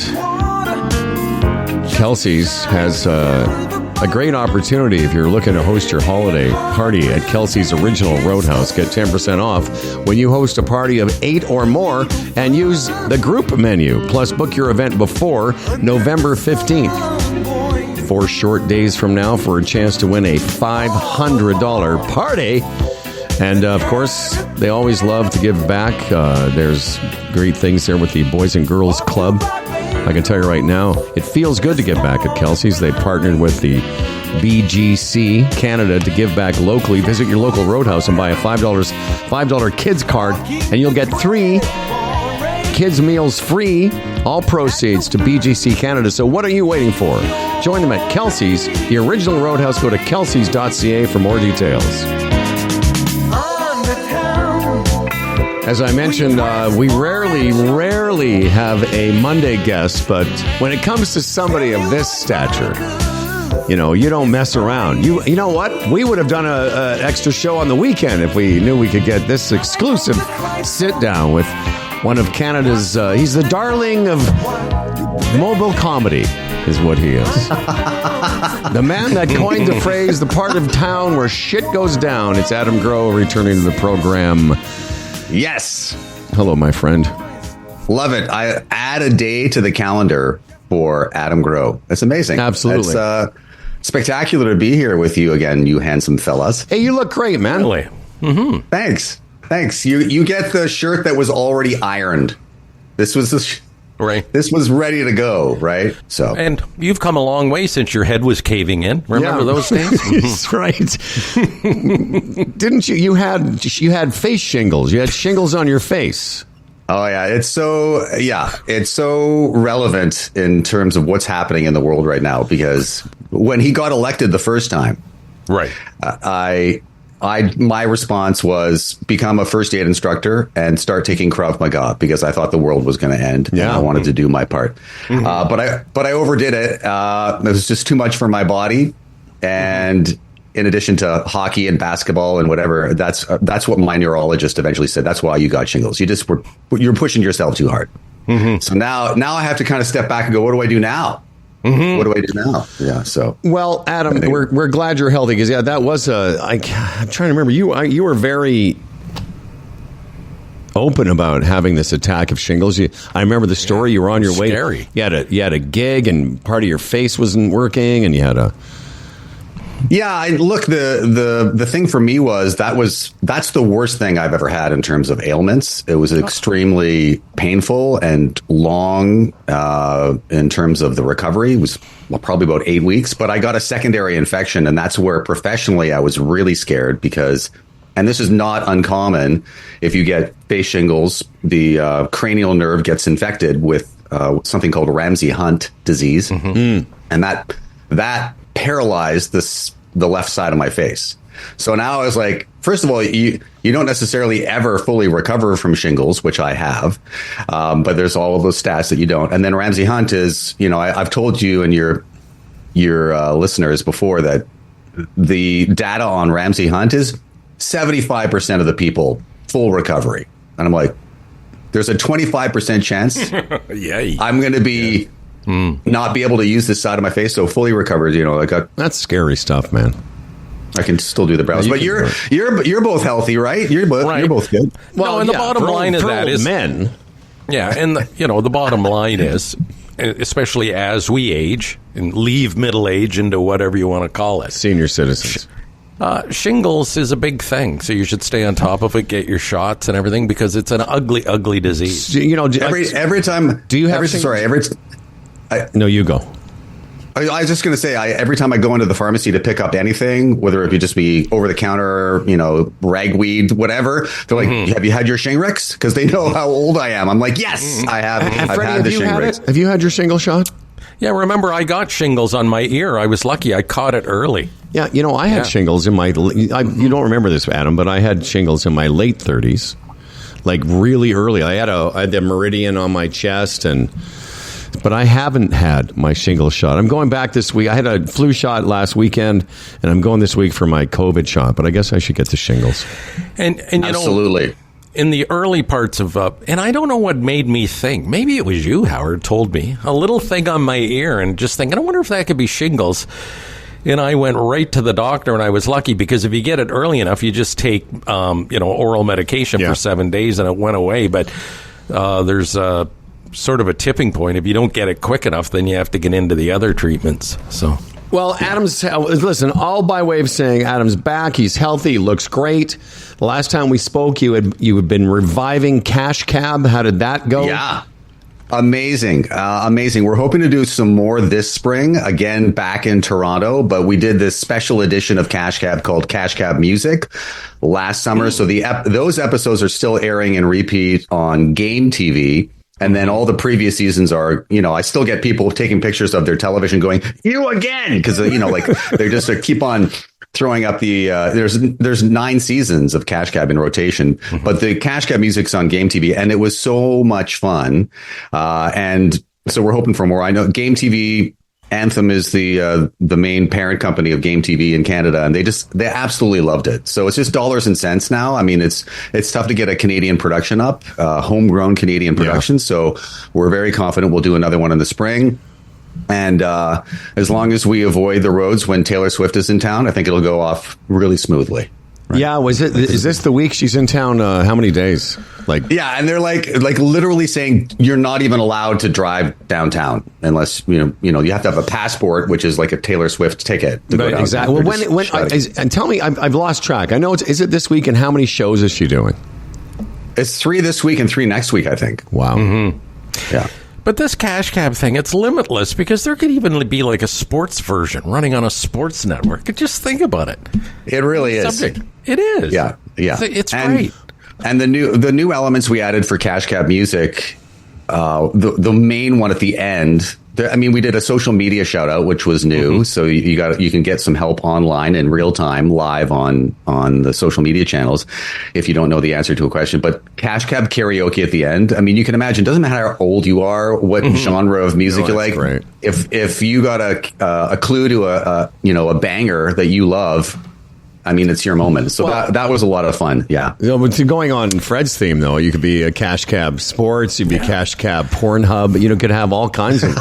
Kelsey's has a great opportunity if you're looking to host your holiday party at Kelsey's Original Roadhouse. Get 10% off when you host a party of 8 or more and use the group menu. Plus, book your event before November 15th. 4 short days from now for a chance to win a $500 party. And, of course, they always love to give back. There's great things there with the Boys and Girls Club. I can tell you right now, it feels good to give back at Kelsey's. They partnered with the BGC Canada to give back locally. Visit your local Roadhouse and buy a $5 kids card, and you'll get 3 kids meals free. All proceeds to BGC Canada. So what are you waiting for? Join them at Kelsey's, the Original Roadhouse. Go to kelseys.ca for more details. As I mentioned, we rarely have a Monday guest, but when it comes to somebody of this stature, you don't mess around. You know what? We would have done an extra show on the weekend if we knew we could get this exclusive sit down with one of Canada's. He's the darling of mobile comedy, is what he is. The man that coined the phrase, the part of town where shit goes down. It's Adam Growe returning to the program.
Yes.
Hello, my friend.
Love it. I add a day to the calendar for Adam Growe. That's amazing.
Absolutely.
It's spectacular to be here with you again, you handsome fellas.
Hey, you look great, man.
Really?
Mm-hmm. Thanks. You get the shirt that was already ironed. This was
right.
This was ready to go, right? So,
and you've come a long way since your head was caving in. Remember those days?
That's right. Didn't you? You had face shingles. You had shingles on your face.
Oh yeah, it's so relevant in terms of what's happening in the world right now, because when he got elected the first time,
right,
my response was become a first aid instructor and start taking Krav Maga, because I thought the world was going to end.
Yeah.
And I wanted to do my part. But I overdid it. It was just too much for my body. And in addition to hockey and basketball and whatever, that's what my neurologist eventually said. That's why you got shingles. You're pushing yourself too hard. Mm-hmm. So now I have to kind of step back and go, what do I do now? Mm-hmm. What do I do now? Yeah. So,
well, Adam, we're glad you're healthy because that was I'm trying to remember you were very open about having this attack of shingles. I remember the story. You were on your way.
Scary.
You had a gig and part of your face wasn't working, and you had a.
Yeah, look, the thing for me was that's the worst thing I've ever had in terms of ailments. It was extremely painful and long in terms of the recovery. It was probably about 8 weeks, but I got a secondary infection, and that's where professionally I was really scared because, and this is not uncommon, if you get face shingles, the cranial nerve gets infected with something called Ramsay-Hunt disease, and that paralyzed the left side of my face. So now I was like, first of all, you don't necessarily ever fully recover from shingles, which I have, but there's all of those stats that you don't. And then Ramsay-Hunt is, I've told you and your listeners before that the data on Ramsay-Hunt is 75% of the people full recovery, and I'm like, there's a 25% chance I'm going to be. Not be able to use this side of my face, so fully recovered.
That's scary stuff, man.
I can still do the brows, but you're both healthy, right? You're both good.
Well, and the bottom line of that is
men.
Yeah, and the bottom line is, especially as we age and leave middle age into whatever you want to call it,
senior citizens.
Shingles is a big thing, so you should stay on top of it, get your shots and everything, because it's an ugly, ugly disease.
Every time.
Do you have? No, you go.
I was just going to say, every time I go into the pharmacy to pick up anything, whether it just be over the counter, ragweed, whatever, they're like, have you had your Shingrix? Because they know how old I am. I'm like, yes, I have. I've had the Shingrix.
Have you had your shingle shot?
Yeah, remember, I got shingles on my ear. I was lucky. I caught it early.
Yeah, I had shingles in my... you don't remember this, Adam, but I had shingles in my late 30s. Like, really early. I had the meridian on my chest, but I haven't had my shingle shot. I'm going back this week. I had a flu shot last weekend, and I'm going this week for my COVID shot, but I guess I should get the shingles.
And
absolutely.
In the early parts of, and I don't know what made me think, maybe it was you, Howard, told me, a little thing on my ear, and just thinking, I wonder if that could be shingles. And I went right to the doctor, and I was lucky because if you get it early enough, you just take, oral medication for 7 days, and it went away. But there's sort of a tipping point. If you don't get it quick enough, then you have to get into the other treatments. So,
well, Adam's, listen, all by way of saying Adam's back. He's healthy. He looks great. The last time we spoke, you had been reviving Cash Cab. How did that go?
Yeah. Amazing. We're hoping to do some more this spring, again, back in Toronto, but we did this special edition of Cash Cab called Cash Cab Music last summer. So those episodes are still airing in repeat on Game TV. And then all the previous seasons are, I still get people taking pictures of their television going, you again, because, they just keep on throwing up the, there's 9 seasons of Cash Cab in rotation, but the Cash Cab music's on Game TV, and it was so much fun. And so we're hoping for more. I know Game TV, Anthem is the main parent company of Game TV in Canada, and they absolutely loved it. So it's just dollars and cents now. I mean, it's tough to get a Canadian production up, homegrown Canadian production. Yeah. So we're very confident we'll do another one in the spring. And as long as we avoid the roads when Taylor Swift is in town, I think it'll go off really smoothly.
Right? Yeah, is this the week she's in town? How many days?
Yeah, and they're like literally saying you're not even allowed to drive downtown unless you have to have a passport, which is like a Taylor Swift ticket. To go
exactly. Well, and tell me, I've lost track. I know is it this week, and how many shows is she doing?
It's 3 this week and 3 next week, I think.
Wow.
Mm-hmm. Yeah. But this Cash Cab thing, it's limitless because there could even be like a sports version running on a sports network. Just think about it.
It really is.
It is.
Yeah.
It's great.
And the new elements we added for Cash Cab Music, the main one at the end we did a social media shout out, which was new. So you can get some help online in real time, live on the social media channels if you don't know the answer to a question. But Cash Cab karaoke at the end. I mean, you can imagine. Doesn't matter how old you are, what genre of music you like.
Great.
If you got a clue to a banger that you love, I mean, it's your moment. So that was a lot of fun. Yeah.
But going on Fred's theme, though, you could be a Cash Cab Sports, you'd be Cash Cab Pornhub. You could have all kinds of,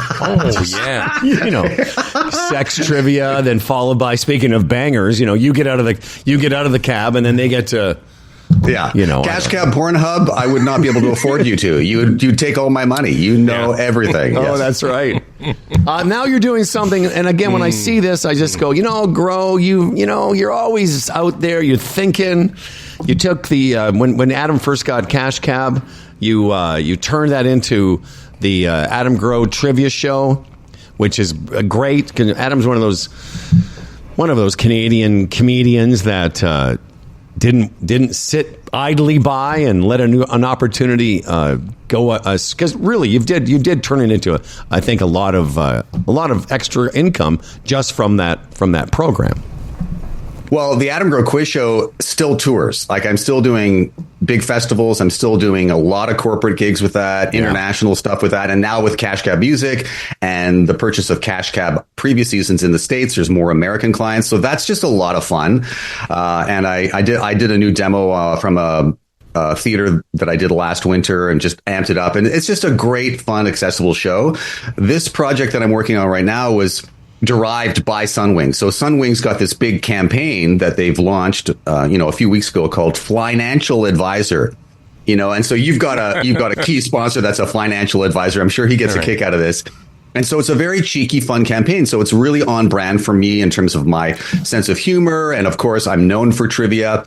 sex trivia. Then followed by, speaking of bangers, you get out of the cab, and then they get to.
Yeah, Cash Cab Pornhub. I would not be able to afford you to. You'd take all my money. Everything.
Oh,
yes.
That's right. Now you're doing something, and again, when I see this, I just go, Growe. You're always out there. You're thinking. You took the when Adam first got Cash Cab, you turned that into the Adam Growe trivia show, which is great. Adam's one of those Canadian comedians that. Didn't sit idly by and let an opportunity go, because really you did turn it into I think a lot of extra income just from that program.
Well, the Adam Growe Quiz Show still tours. Like, I'm still doing big festivals. I'm still doing a lot of corporate gigs with that, international stuff with that. And now with Cash Cab Music and the purchase of Cash Cab previous seasons in the States, there's more American clients. So that's just a lot of fun. And I did a new demo from a theater that I did last winter and just amped it up. And it's just a great, fun, accessible show. This project that I'm working on right now was derived by Sunwings. So Sunwings got this big campaign that they've launched, a few weeks ago called Financial Advisor. And so you've got a key sponsor that's a financial advisor. I'm sure he gets a kick out of this. And so it's a very cheeky, fun campaign. So it's really on brand for me in terms of my sense of humor. And of course, I'm known for trivia.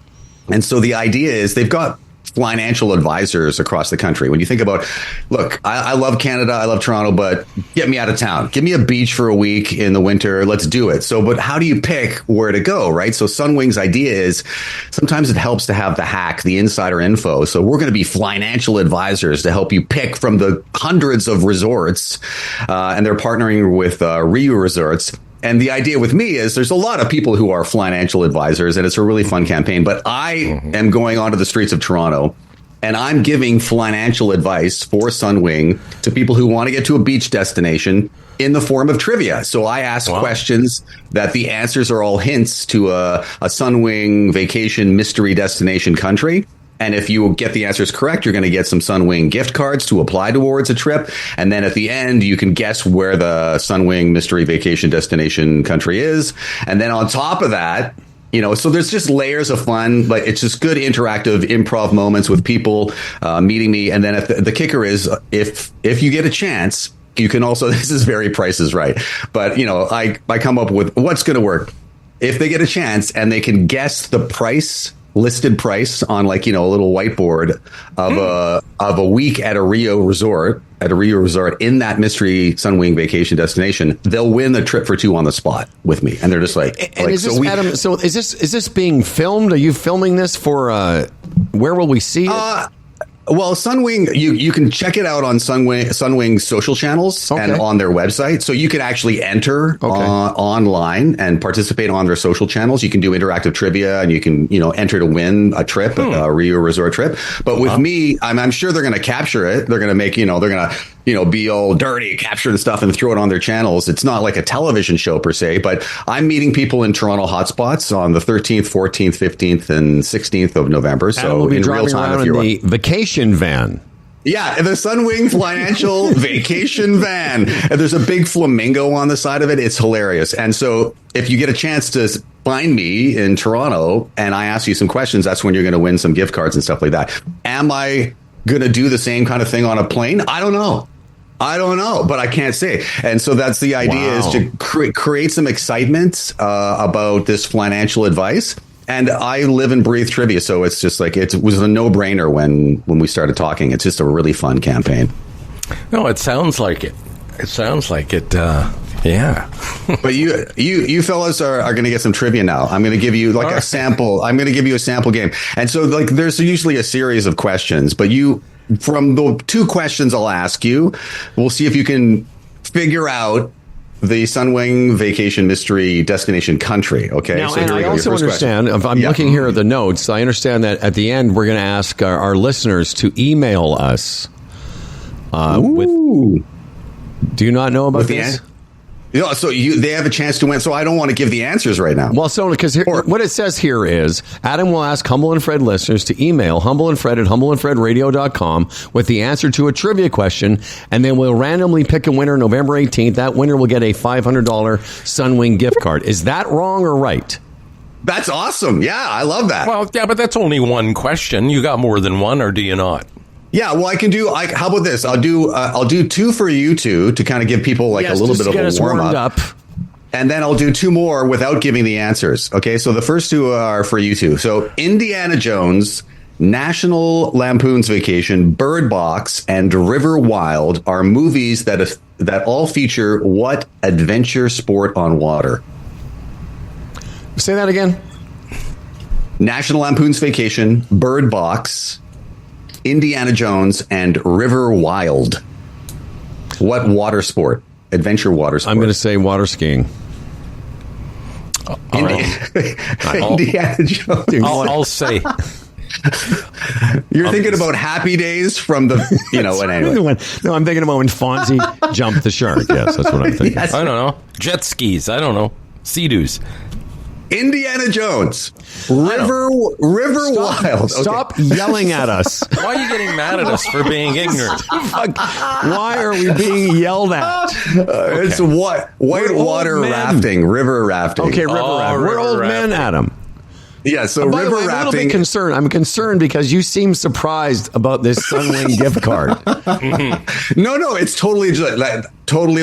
And so the idea is they've got financial advisors across the country. When you think about, look, I love Canada, I love Toronto, but get me out of town. Give me a beach for a week in the winter. Let's do it. So, but how do you pick where to go, right? So Sunwing's idea is sometimes it helps to have the hack, the insider info. So we're going to be financial advisors to help you pick from the hundreds of resorts. And they're partnering with Rio Resorts. And the idea with me is there's a lot of people who are financial advisors, and it's a really fun campaign. But I am going onto the streets of Toronto, and I'm giving financial advice for Sunwing to people who want to get to a beach destination in the form of trivia. So I ask questions that the answers are all hints to a Sunwing vacation mystery destination country. And if you get the answers correct, you're going to get some Sunwing gift cards to apply towards a trip. And then at the end, you can guess where the Sunwing mystery vacation destination country is. And then on top of that, so there's just layers of fun. Like, it's just good interactive improv moments with people meeting me. And then the kicker is if you get a chance, you can also, this is very Price is Right. But, I come up with what's going to work. If they get a chance and they can guess the listed price on a little whiteboard of a week at a Rio resort in that mystery Sunwing vacation destination, they'll win the trip for two on the spot with me. And they're just
Adam, so is this being filmed? Are you filming this for where will we see it?
Well, Sunwing, you can check it out on Sunwing's social channels and on their website. So you can actually enter online and participate on their social channels. You can do interactive trivia, and you can enter to win a trip, a Rio Resort trip. But with me, I'm sure they're going to capture it. They're going to make they're going to be all dirty, capture the stuff and throw it on their channels. It's not like a television show per se, but I'm meeting people in Toronto hotspots on the 13th, 14th, 15th, and 16th of November. So
we'll be
in real
driving
time,
around
if you're
in the vacation van.
Yeah, the Sunwing Financial Vacation Van. And there's a big flamingo on the side of it. It's hilarious. And so if you get a chance to find me in Toronto and I ask you some questions, that's when you're going to win some gift cards and stuff like that. Am I going to do the same kind of thing on a plane? I don't know, but I can't say. And so that's the idea, is to create some excitement about this financial advice. And I live and breathe trivia, so it's just it was a no-brainer when we started talking. It's just a really fun campaign.
No, it sounds like it. It sounds like it. Yeah.
But you fellas are going to get some trivia now. I'm going to give you a sample. I'm going to give you a sample game. And so there's usually a series of questions, but from the two questions I'll ask you, we'll see if you can figure out the Sunwing Vacation Mystery Destination country. Okay.
Now,
so
and
here we
I
go. Your
also
first
understand,
question.
if I'm looking here at the notes, I understand that at the end we're going to ask our listeners to email us.
Ooh.
Do you not know about
With the
this?
so they have a chance to win. So I don't want to give the answers right now.
Well, so because what it says here is Adam will ask Humble and Fred listeners to email humbleandfred@humbleandfredradio.com with the answer to a trivia question, and then we'll randomly pick a winner November 18th. That winner will get a $500 Sunwing gift card. Is that wrong or right?
That's awesome. Yeah, I love that.
Well, yeah, but that's only one question. You got more than one, or do you not?
Yeah, well, I can do. How about this? I'll do two for you two to kind of give people like a little bit of a warm up, and then I'll do two more without giving the answers. Okay, so the first two are for you two. So Indiana Jones, National Lampoon's Vacation, Bird Box, and River Wild are movies that all feature what adventure sport on water?
Say that again.
National Lampoon's Vacation, Bird Box, Indiana Jones, and River Wild. What water sport? Adventure water sport.
I'm going to say water skiing.
Indiana Jones.
I'll say.
You're thinking about Happy Days from the, anyway.
No, I'm thinking about when Fonzie jumped the shark. Yes, that's what I'm thinking.
Yes.
I don't know. Jet skis. I don't know. Sea-doos.
Indiana Jones. River Wild. Okay.
Stop yelling at us.
Why are you getting mad at us for being ignorant?
Why are we being yelled at?
It's white water rafting, river rafting.
Okay, river rafting. We're old men, Adam.
Yeah, so
By the
river
way, I'm a little
rafting.
bit concerned. I'm concerned because you seem surprised about this Sunwing gift card.
No, it's totally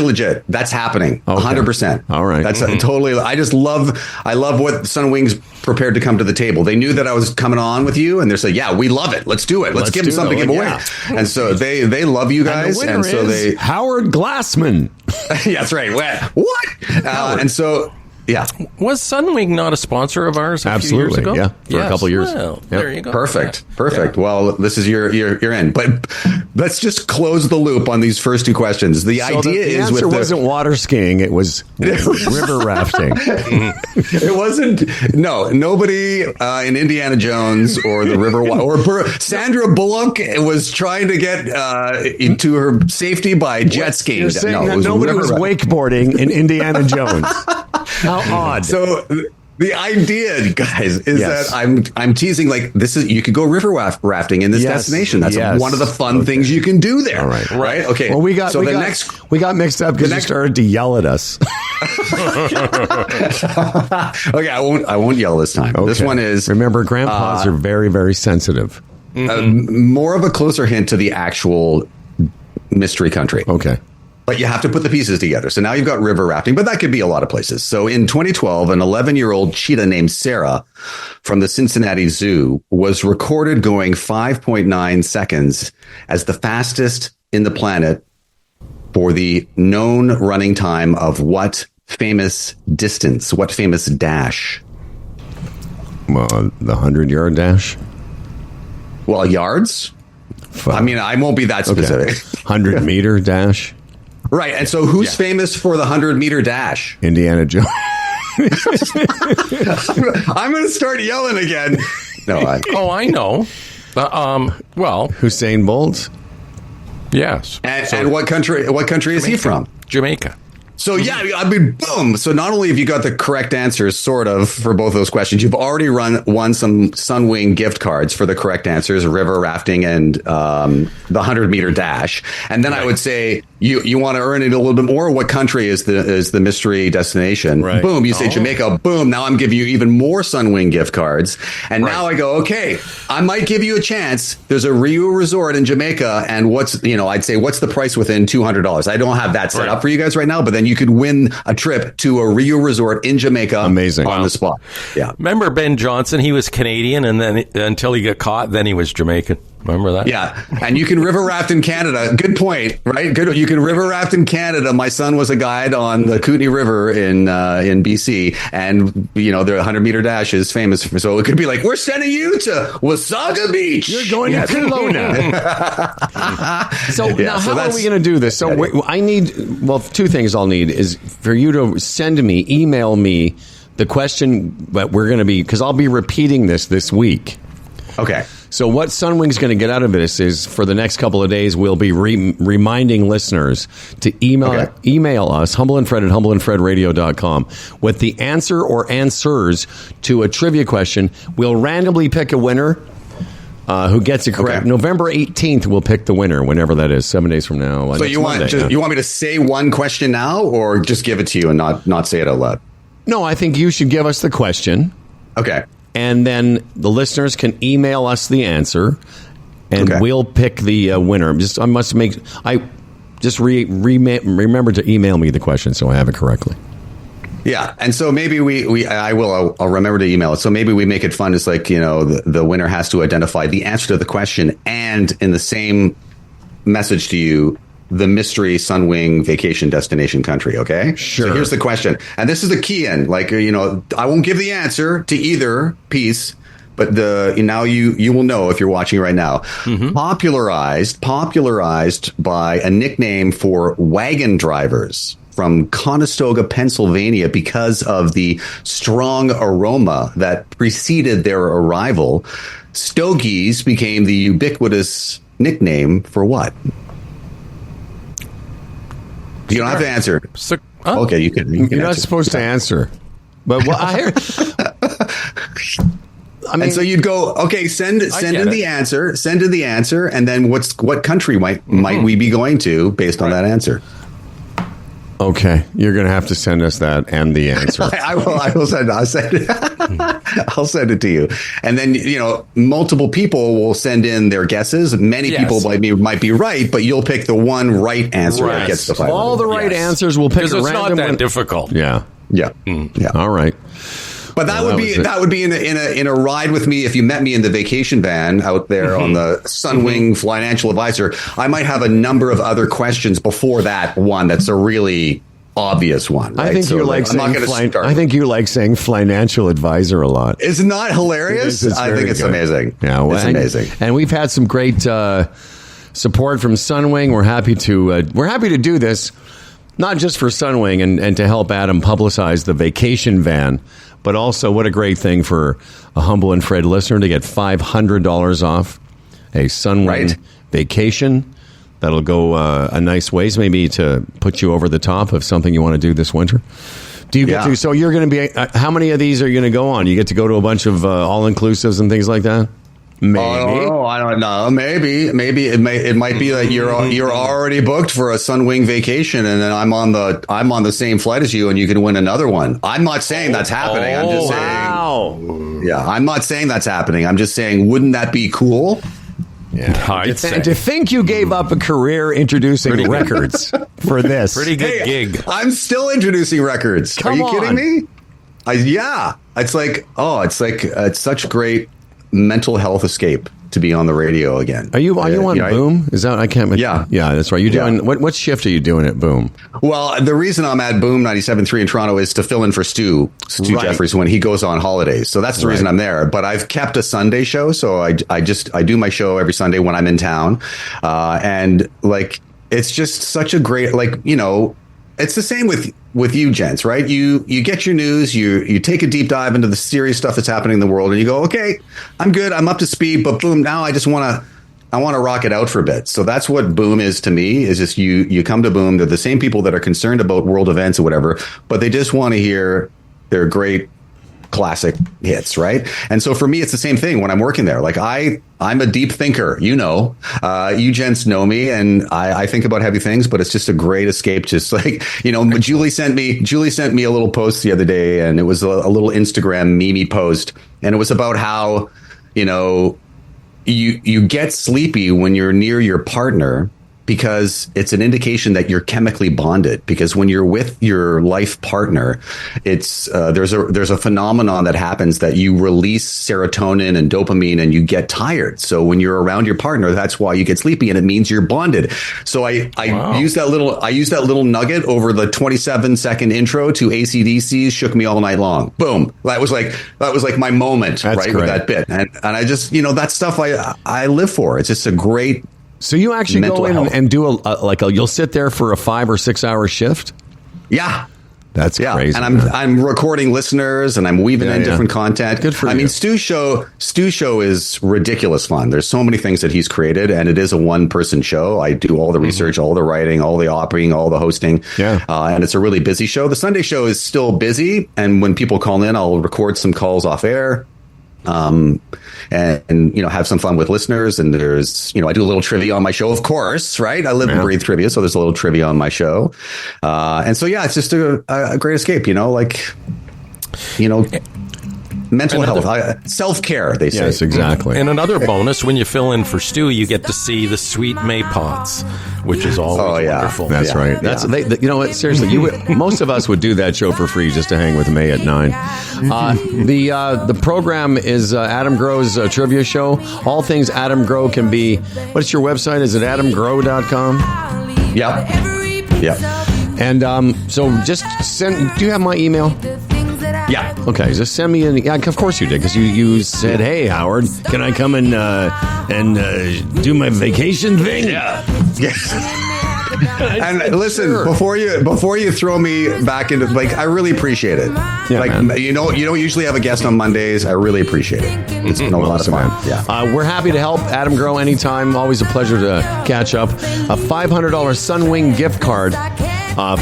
legit. That's happening. 100%.
All right.
That's totally. I love what Sunwing's prepared to come to the table. They knew that I was coming on with you, and they're saying, "Yeah, we love it. Let's do it. Let's give them something to give away." And so they love you guys,
and the winner is Howard Glassman.
Yeah, that's right. What? And so. Yeah.
Was Sunwing not a sponsor of ours a few years ago?
Yeah, for a couple years.
Well, there you go.
Perfect.
Yeah.
Well, this is your end. But let's just close the loop on these first two questions. The idea is
the answer wasn't water skiing; it was river rafting.
It wasn't. No, nobody in Indiana Jones or the River or Sandra Bullock was trying to get into her safety by jet skiing.
You're saying that nobody was wakeboarding in Indiana Jones. How odd.
So the idea, guys, is that I'm teasing like this is you could go river rafting in this destination. That's one of the fun things you can do there.
All right.
Okay.
Well, we got mixed up because you started to yell at us.
Okay, I won't yell this time. Okay. This one is
remember grandpas are very, very sensitive.
More of a closer hint to the actual mystery country.
Okay.
But you have to put the pieces together. So now you've got river rafting, but that could be a lot of places. So in 2012, an 11-year-old cheetah named Sarah from the Cincinnati Zoo was recorded going 5.9 seconds as the fastest in the planet for the known running time of what famous distance? What famous dash?
Well, the 100-yard dash?
Well, yards? I mean, I won't be that specific.
100-meter dash?
Right. And so who's famous for the 100-meter dash?
Indiana Jones.
I'm going to start yelling again. No,
I know. Well,
Usain Bolt?
Yes.
And what country is he from?
Jamaica.
So, yeah, I mean, boom. So not only have you got the correct answers, sort of, for both those questions, you've already won some Sunwing gift cards for the correct answers, river rafting and the 100-meter dash. And then I would say you want to earn it a little bit more. What country is the mystery destination?
Right.
Boom. You say Jamaica. Boom. Now I'm giving you even more Sunwing gift cards. And now I go, okay, I might give you a chance. There's a Rio resort in Jamaica. And I'd say, what's the price within $200? I don't have that set up for you guys right now, but then you could win a trip to a Rio resort in Jamaica.
Amazing.
On the spot. Yeah.
Remember Ben Johnson? He was Canadian, and then until he got caught, then he was Jamaican. Remember that?
Yeah, and you can river raft in Canada. Good point, right? Good. You can river raft in Canada. My son was a guide on the Kootenay River in BC, and the 100-meter dash is famous for. So it could be like, we're sending you to Wasaga Beach.
You're going to Kelowna. Now, how are we going to do this? So I need, two things I'll need is for you to email me the question that we're going to be, because I'll be repeating this week.
Okay.
So what Sunwing's going to get out of this is for the next couple of days, we'll be reminding listeners to email us, humbleandfred at humbleandfredradio.com, with the answer or answers to a trivia question. We'll randomly pick a winner who gets it correct. Okay. November 18th, we'll pick the winner, whenever that is, 7 days from now.
So you want me to say one question now, or just give it to you and not say it out loud?
No, I think you should give us the question.
Okay.
And then the listeners can email us the answer, and we'll pick the winner. Remember to email me the question so I have it correctly.
Yeah, and so maybe I'll remember to email it. So maybe we make it fun. It's like, the winner has to identify the answer to the question, and in the same message to you, the mystery Sunwing vacation destination country. Okay,
sure.
So here's the question, and this is the key in. Like, I won't give the answer to either piece, but now you will know if you're watching right now. Mm-hmm. Popularized by a nickname for wagon drivers from Conestoga, Pennsylvania, because of the strong aroma that preceded their arrival. Stogies became the ubiquitous nickname for what? You don't have to answer. Okay, you can.
You're not supposed to answer. But
and so you'd go, okay, send in the answer, and then what country might we be going to based on that answer?
Okay, you're going to have to send us that and the answer.
I'll send it to you, and then multiple people will send in their guesses. Many people might be right, but you'll pick the one right answer that gets the $500.
All the right answers will pick.
Because it's not that difficult.
Yeah. All right.
But that would be in a ride with me. If you met me in the vacation van out there on the Sunwing Financial Advisor, I might have a number of other questions before that one. That's a really obvious one. Right?
I think you like saying financial advisor a lot.
Isn't that hilarious? I think it's amazing.
Yeah, it's amazing. And we've had some great support from Sunwing. We're happy to do this, not just for Sunwing and to help Adam publicize the vacation van, but also what a great thing for a Humble and Fred listener to get $500 off a Sunwing vacation. That'll go a nice ways, maybe to put you over the top of something you want to do this winter. Do you get to? So you're going to be. How many of these are you going to go on? You get to go to a bunch of all-inclusives and things like that. Maybe.
I don't know. Maybe it might be that you're already booked for a Sunwing vacation, and then I'm on the same flight as you, and you can win another one. I'm not saying that's happening. I'm just saying.
Wow.
Yeah, I'm not saying that's happening. I'm just saying, wouldn't that be cool?
Yeah. To think you gave up a career introducing records for this.
Pretty good gig.
I'm still introducing records. Are you kidding me? It's such great mental health escape to be on the radio again.
Are you on Boom? Is that I can't? Yeah, that's right. You doing what shift are you doing at Boom?
Well, the reason I'm at Boom 97.3 in Toronto is to fill in for Stu Jeffries when he goes on holidays. So that's the reason I'm there. But I've kept a Sunday show, so I do my show every Sunday when I'm in town, and like it's just such a great It's the same with you gents, right? You get your news, you take a deep dive into the serious stuff that's happening in the world, and you go, okay, I'm good, I'm up to speed, but boom, now I just want to rock it out for a bit. So that's what Boom is to me, is just you come to Boom, they're the same people that are concerned about world events or whatever, but they just want to hear their great classic hits, right? And so for me, it's the same thing when I'm working there. Like I'm a deep thinker, you gents know me, and I think about heavy things, but it's just a great escape. Just like, Julie sent me a little post the other day, and it was a little Instagram meme post, and it was about how, you get sleepy when you're near your partner, because it's an indication that you're chemically bonded. Because when you're with your life partner, it's there's a phenomenon that happens that you release serotonin and dopamine and you get tired. So when you're around your partner, that's why you get sleepy, and it means you're bonded. So I use that little nugget over the 27-second intro to AC/DC's "Shook Me All Night Long." Boom. That was like my moment. That's right, great. With that bit. And I just, that stuff I live for. It's just a great.
So you actually go in and do you'll sit there for a 5 or 6 hour shift?
Yeah.
That's crazy.
And I'm recording listeners and I'm weaving in different content.
Good for you.
I mean, Stu Show is ridiculous fun. There's so many things that he's created, and it is a one-person show. I do all the research, all the writing, all the operating, all the hosting. Yeah. And it's a really busy show. The Sunday show is still busy, and when people call in, I'll record some calls off air. And have some fun with listeners. And there's, I do a little trivia on my show, of course, right? I live and breathe trivia. So there's a little trivia on my show. And so, it's just a great escape, mental health, self-care, they say.
Yes, exactly.
And another bonus, when you fill in for Stu, you get to see the sweet maypods, which is always wonderful.
That's right. That's you know what? Seriously, most of us would do that show for free just to hang with May at 9. The program is Adam Growe's trivia show. All things Adam Growe can be. What's your website? Is it adamgrowe.com?
Yep.
And so just send. Do you have my email?
Yeah.
Okay. Just send me an. Yeah, of course you did, because you said, "Hey, Howard, can I come and do my vacation thing?"
Yeah. And listen, before you throw me back into, I really appreciate it. Yeah, man. You don't usually have a guest on Mondays. I really appreciate it. It's been a lot of fun. Yeah.
We're happy to help Adam Growe anytime. Always a pleasure to catch up. A $500 Sunwing gift card.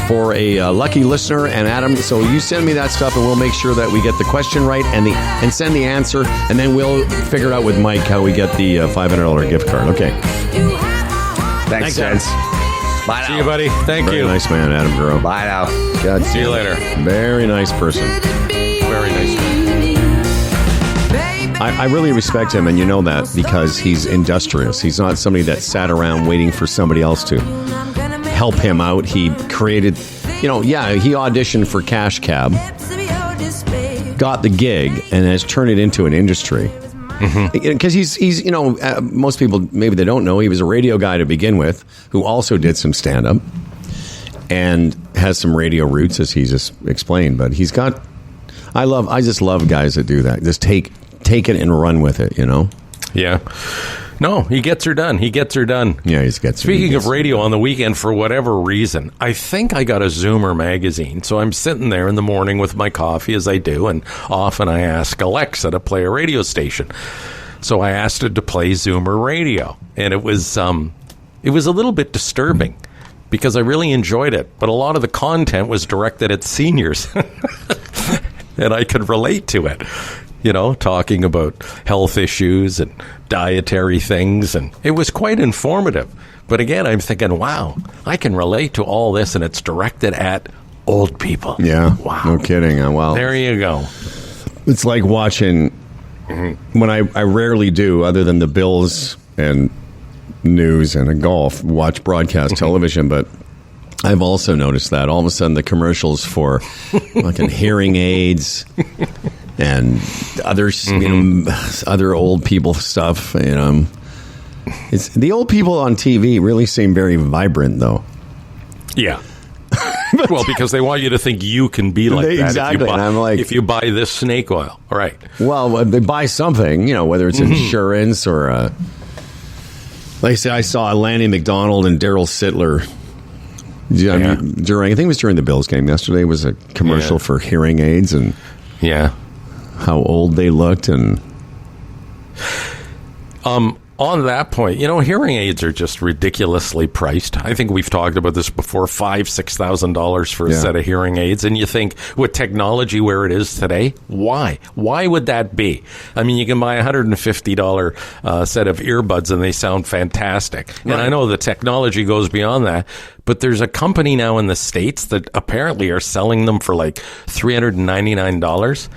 For a lucky listener, and Adam, so you send me that stuff and we'll make sure that we get the question right and send the answer, and then we'll figure it out with Mike how we get the $500 gift card. Okay.
Thanks, gents.
Bye now. See you, buddy. Thank
Very
you.
nice man, Adam Growe.
Bye now.
God,
see you later.
Very nice person.
Very nice man.
I really respect him, and you know that, because he's industrious. He's not somebody that sat around waiting for somebody else to help him out. He created, he auditioned for Cash Cab, got the gig, and has turned it into an industry. Because he's most people, maybe they don't know, he was a radio guy to begin with, who also did some stand-up and has some radio roots, as he just explained. But he's got, I just love guys that do that. Just take it and run with it,
Yeah. No, he gets her done. Yeah, he gets her. Speaking of radio, on the weekend, for whatever reason, I think I got a Zoomer magazine. So I'm sitting there in the morning with my coffee, as I do, and often I ask Alexa to play a radio station. So I asked her to play Zoomer radio, and it was a little bit disturbing because I really enjoyed it, but a lot of the content was directed at seniors, and I could relate to it. Talking about health issues and dietary things, and it was quite informative. But again, I'm thinking, wow, I can relate to all this, and it's directed at old people.
Yeah.
Wow.
No kidding. Well,
there you go.
It's like watching, when I rarely do, other than the Bills and news and golf, watch broadcast television, but I've also noticed that all of a sudden the commercials for fucking hearing aids and others, other old people stuff. It's the old people on TV really seem very vibrant, though.
Yeah. Well, because they want you to think you can be like that.
Exactly. And I'm like,
if you buy this snake oil, all right.
Well, they buy something, whether it's insurance or, like I say, I saw Lanny McDonald and Daryl Sittler. During, I think it was during the Bills game yesterday, was a commercial for hearing aids and how old they looked. And
on that point, hearing aids are just ridiculously priced. I think we've talked about this before, $5,000-$6,000 for a set of hearing aids. And you think, with technology where it is today, why? Why would that be? I mean, you can buy a $150 set of earbuds and they sound fantastic. Right. And I know the technology goes beyond that, but there's a company now in the States that apparently are selling them for like $399.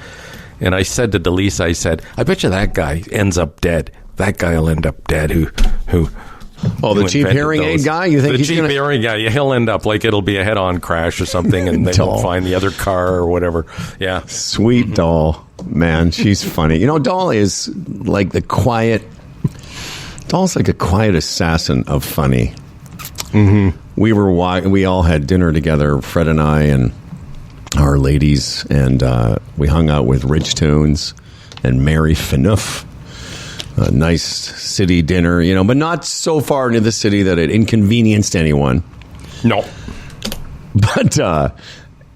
And I said to Delise, I bet you that guy ends up dead. That guy will end up dead who
Oh, the
who
cheap
invented
hearing aid
those.
guy? You think
the
he's
cheap
gonna...
hearing guy? Yeah, he'll end up like it'll be a head-on crash or something, and they won't find the other car or whatever. Yeah,
Sweet Doll, man, she's funny. You know, Doll is like the quiet. Doll's like a quiet assassin of funny. We all had dinner together, Fred and I, and our ladies, and we hung out with Rich Tunes and Mary Finouf. A nice city dinner, you know, but not so far into the city that it inconvenienced anyone.
no.
But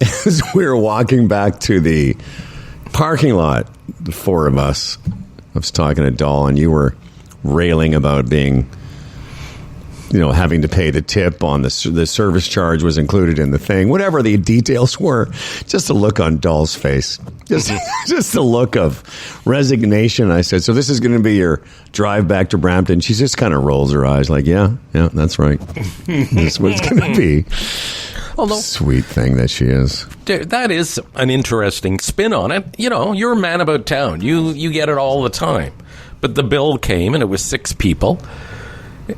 as we were walking back to the parking lot, the four of us, I was talking to Doll, and you were railing about being, you know, having to pay the tip on the service charge was included in the thing. Whatever the details were, just a look on Doll's face. Just a look of resignation. I said, so this is going to be your drive back to Brampton? She just kind of rolls her eyes like, yeah, that's right. That's what it's going to be.
Although,
sweet thing that she is.
that is an interesting spin on it. You know, you're a man about town. You get it all the time. But the bill came, and it was 6 people.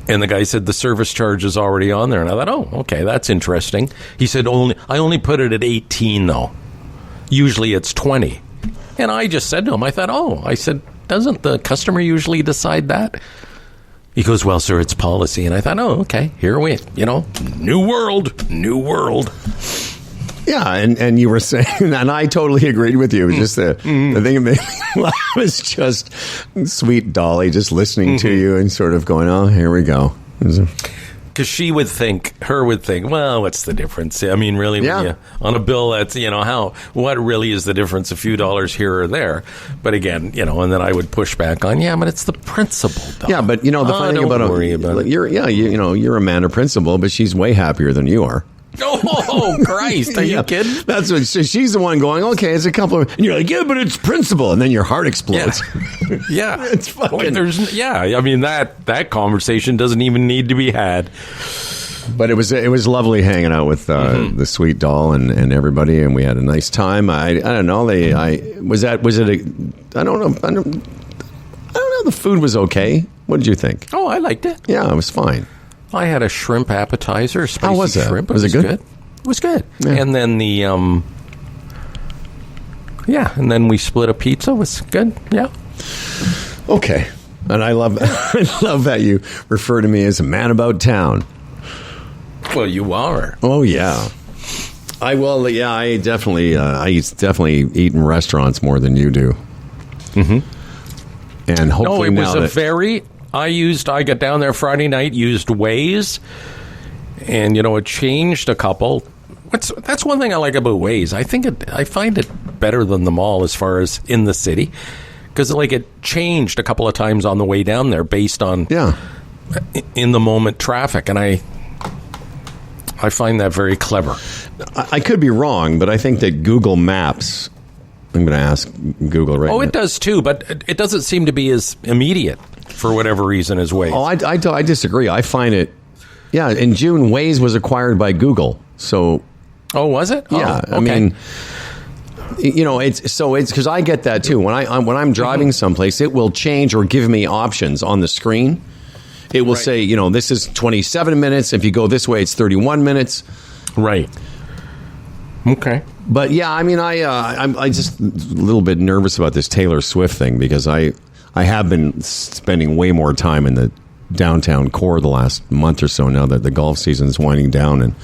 And the guy said the service charge is already on there. And I thought, oh, okay, that's interesting. He said, I only put it at 18, though. Usually it's 20. And I just said to him, I said, doesn't the customer usually decide that? He goes, well, sir, it's policy. And I thought, oh, okay, here we, new world.
Yeah, and you were saying, and I totally agreed with you. It was just the thing that made me laugh was just sweet Dolly just listening to you and sort of going, oh, here we go.
Because she would think, well, what's the difference? I mean, really, when on a bill that's, what really is the difference? A few dollars here or there. But again, and then I would push back on, but it's the principle, though.
Yeah, but, the funny thing about it, you're a man of principle, but she's way happier than you are.
Oh, Christ. Are you kidding?
That's what she's the one going, okay, it's a couple of, and you're like, yeah, but it's principle. And then your heart explodes.
Yeah.
It's fucking.
I mean, that conversation doesn't even need to be had.
But it was lovely hanging out with the sweet Doll and everybody, and we had a nice time. I don't know. I don't know. The food was okay. What did you think?
Oh, I liked it.
Yeah, it was fine.
I had a shrimp appetizer, spicy
How was it?
shrimp.
Was it good?
It was good.
Yeah.
And then and then we split a pizza. It was good. Yeah.
Okay. And I love that you refer to me as a man about town.
Well, you are.
Oh yeah. I definitely eat in restaurants more than you do. Mm-hmm. And hopefully
I got down there Friday night, used Waze, and it changed a couple. That's one thing I like about Waze. I find it better than them all as far as in the city, because it changed a couple of times on the way down there based on in the moment traffic, and I find that very clever.
I could be wrong, but I think that Google Maps. I'm going to ask Google right now.
Oh, it does too, but it doesn't seem to be as immediate for whatever reason as Waze.
Oh, I disagree. I find it. Yeah, in June, Waze was acquired by Google. So.
Oh, was it?
Yeah,
okay.
I mean, it's because I get that too. When I'm driving someplace, it will change or give me options on the screen. It will say, this is 27 minutes. If you go this way, it's 31 minutes.
Right. Okay.
But yeah, I mean, I'm just a little bit nervous about this Taylor Swift thing because I have been spending way more time in the downtown core the last month or so now that the golf season is winding down, and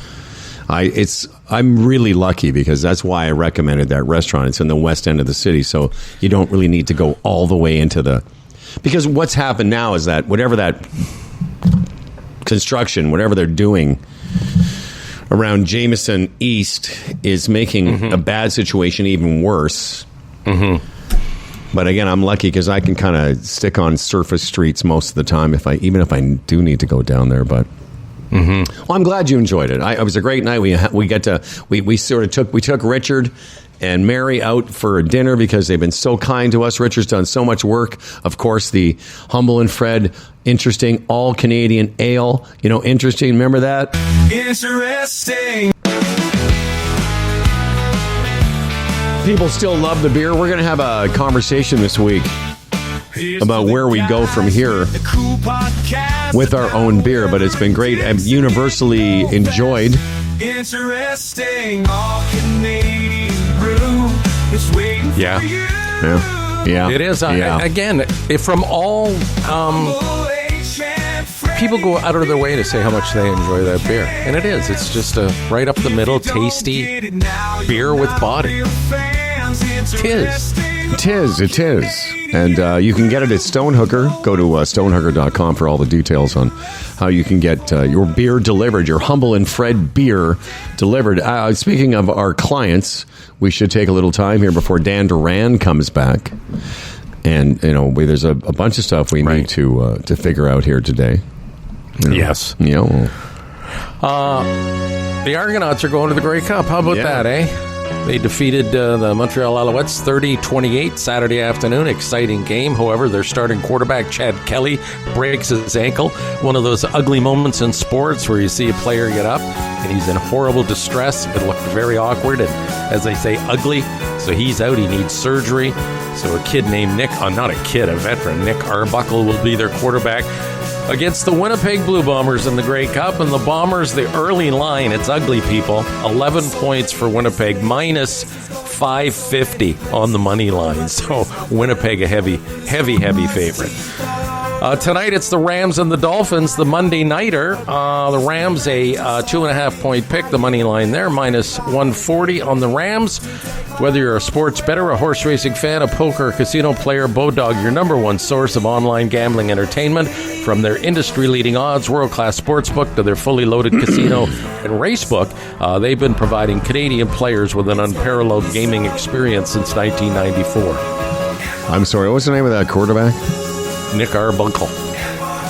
I'm really lucky because that's why I recommended that restaurant. It's in the west end of the city, so you don't really need to go all the way into because what's happened now is that whatever that construction, whatever they're doing around Jameson East is making a bad situation even worse. Mm-hmm. But again, I'm lucky because I can kind of stick on surface streets most of the time even if I do need to go down there. But well, I'm glad you enjoyed it. It was a great night. We took Richard and Mary out for a dinner because they've been so kind to us. Richard's done so much work. Of course, the Humble and Fred interesting all Canadian ale. Interesting. Remember that? Interesting. People still love the beer. We're going to have a conversation this week about where we go from here with our own beer, but it's been great and universally enjoyed.
Interesting, all Canadian brew is waiting
Yeah.
for you.
Yeah.
It is.
Yeah.
Again, from all people go out of their way to say how much they enjoy that beer, and it is. It's just a right up the middle, tasty beer with body.
It is. And you can get it at Stonehooker. Go to stonehooker.com for all the details on how you can get your beer delivered, your Humble and Fred beer delivered. Speaking of our clients, we should take a little time here before Dan Duran comes back. And, there's a bunch of stuff we need to figure out here today.
Yes.
The
Argonauts are going to the Grey Cup. How about that, eh? They defeated the Montreal Alouettes 30-28 Saturday afternoon. Exciting game. However, their starting quarterback, Chad Kelly, breaks his ankle. One of those ugly moments in sports where you see a player get up and he's in horrible distress. It looked very awkward and, as they say, ugly. So he's out. He needs surgery. So a kid named Nick, not a kid, a veteran, Nick Arbuckle will be their quarterback against the Winnipeg Blue Bombers in the Grey Cup. And the Bombers, the early line, it's ugly, people. 11 points for Winnipeg, minus 550 on the money line. So Winnipeg a heavy favorite. Tonight it's the Rams and the Dolphins, the Monday nighter. The Rams a 2.5-point pick, the money line there, minus 140 on the Rams. Whether you're a sports bettor, a horse racing fan, a poker or casino player, Bodog, your number one source of online gambling entertainment. From their industry-leading odds, world-class sportsbook to their fully loaded casino and racebook, they've been providing Canadian players with an unparalleled gaming experience since 1994.
I'm sorry, what's the name of that quarterback?
Nick Arbuckle.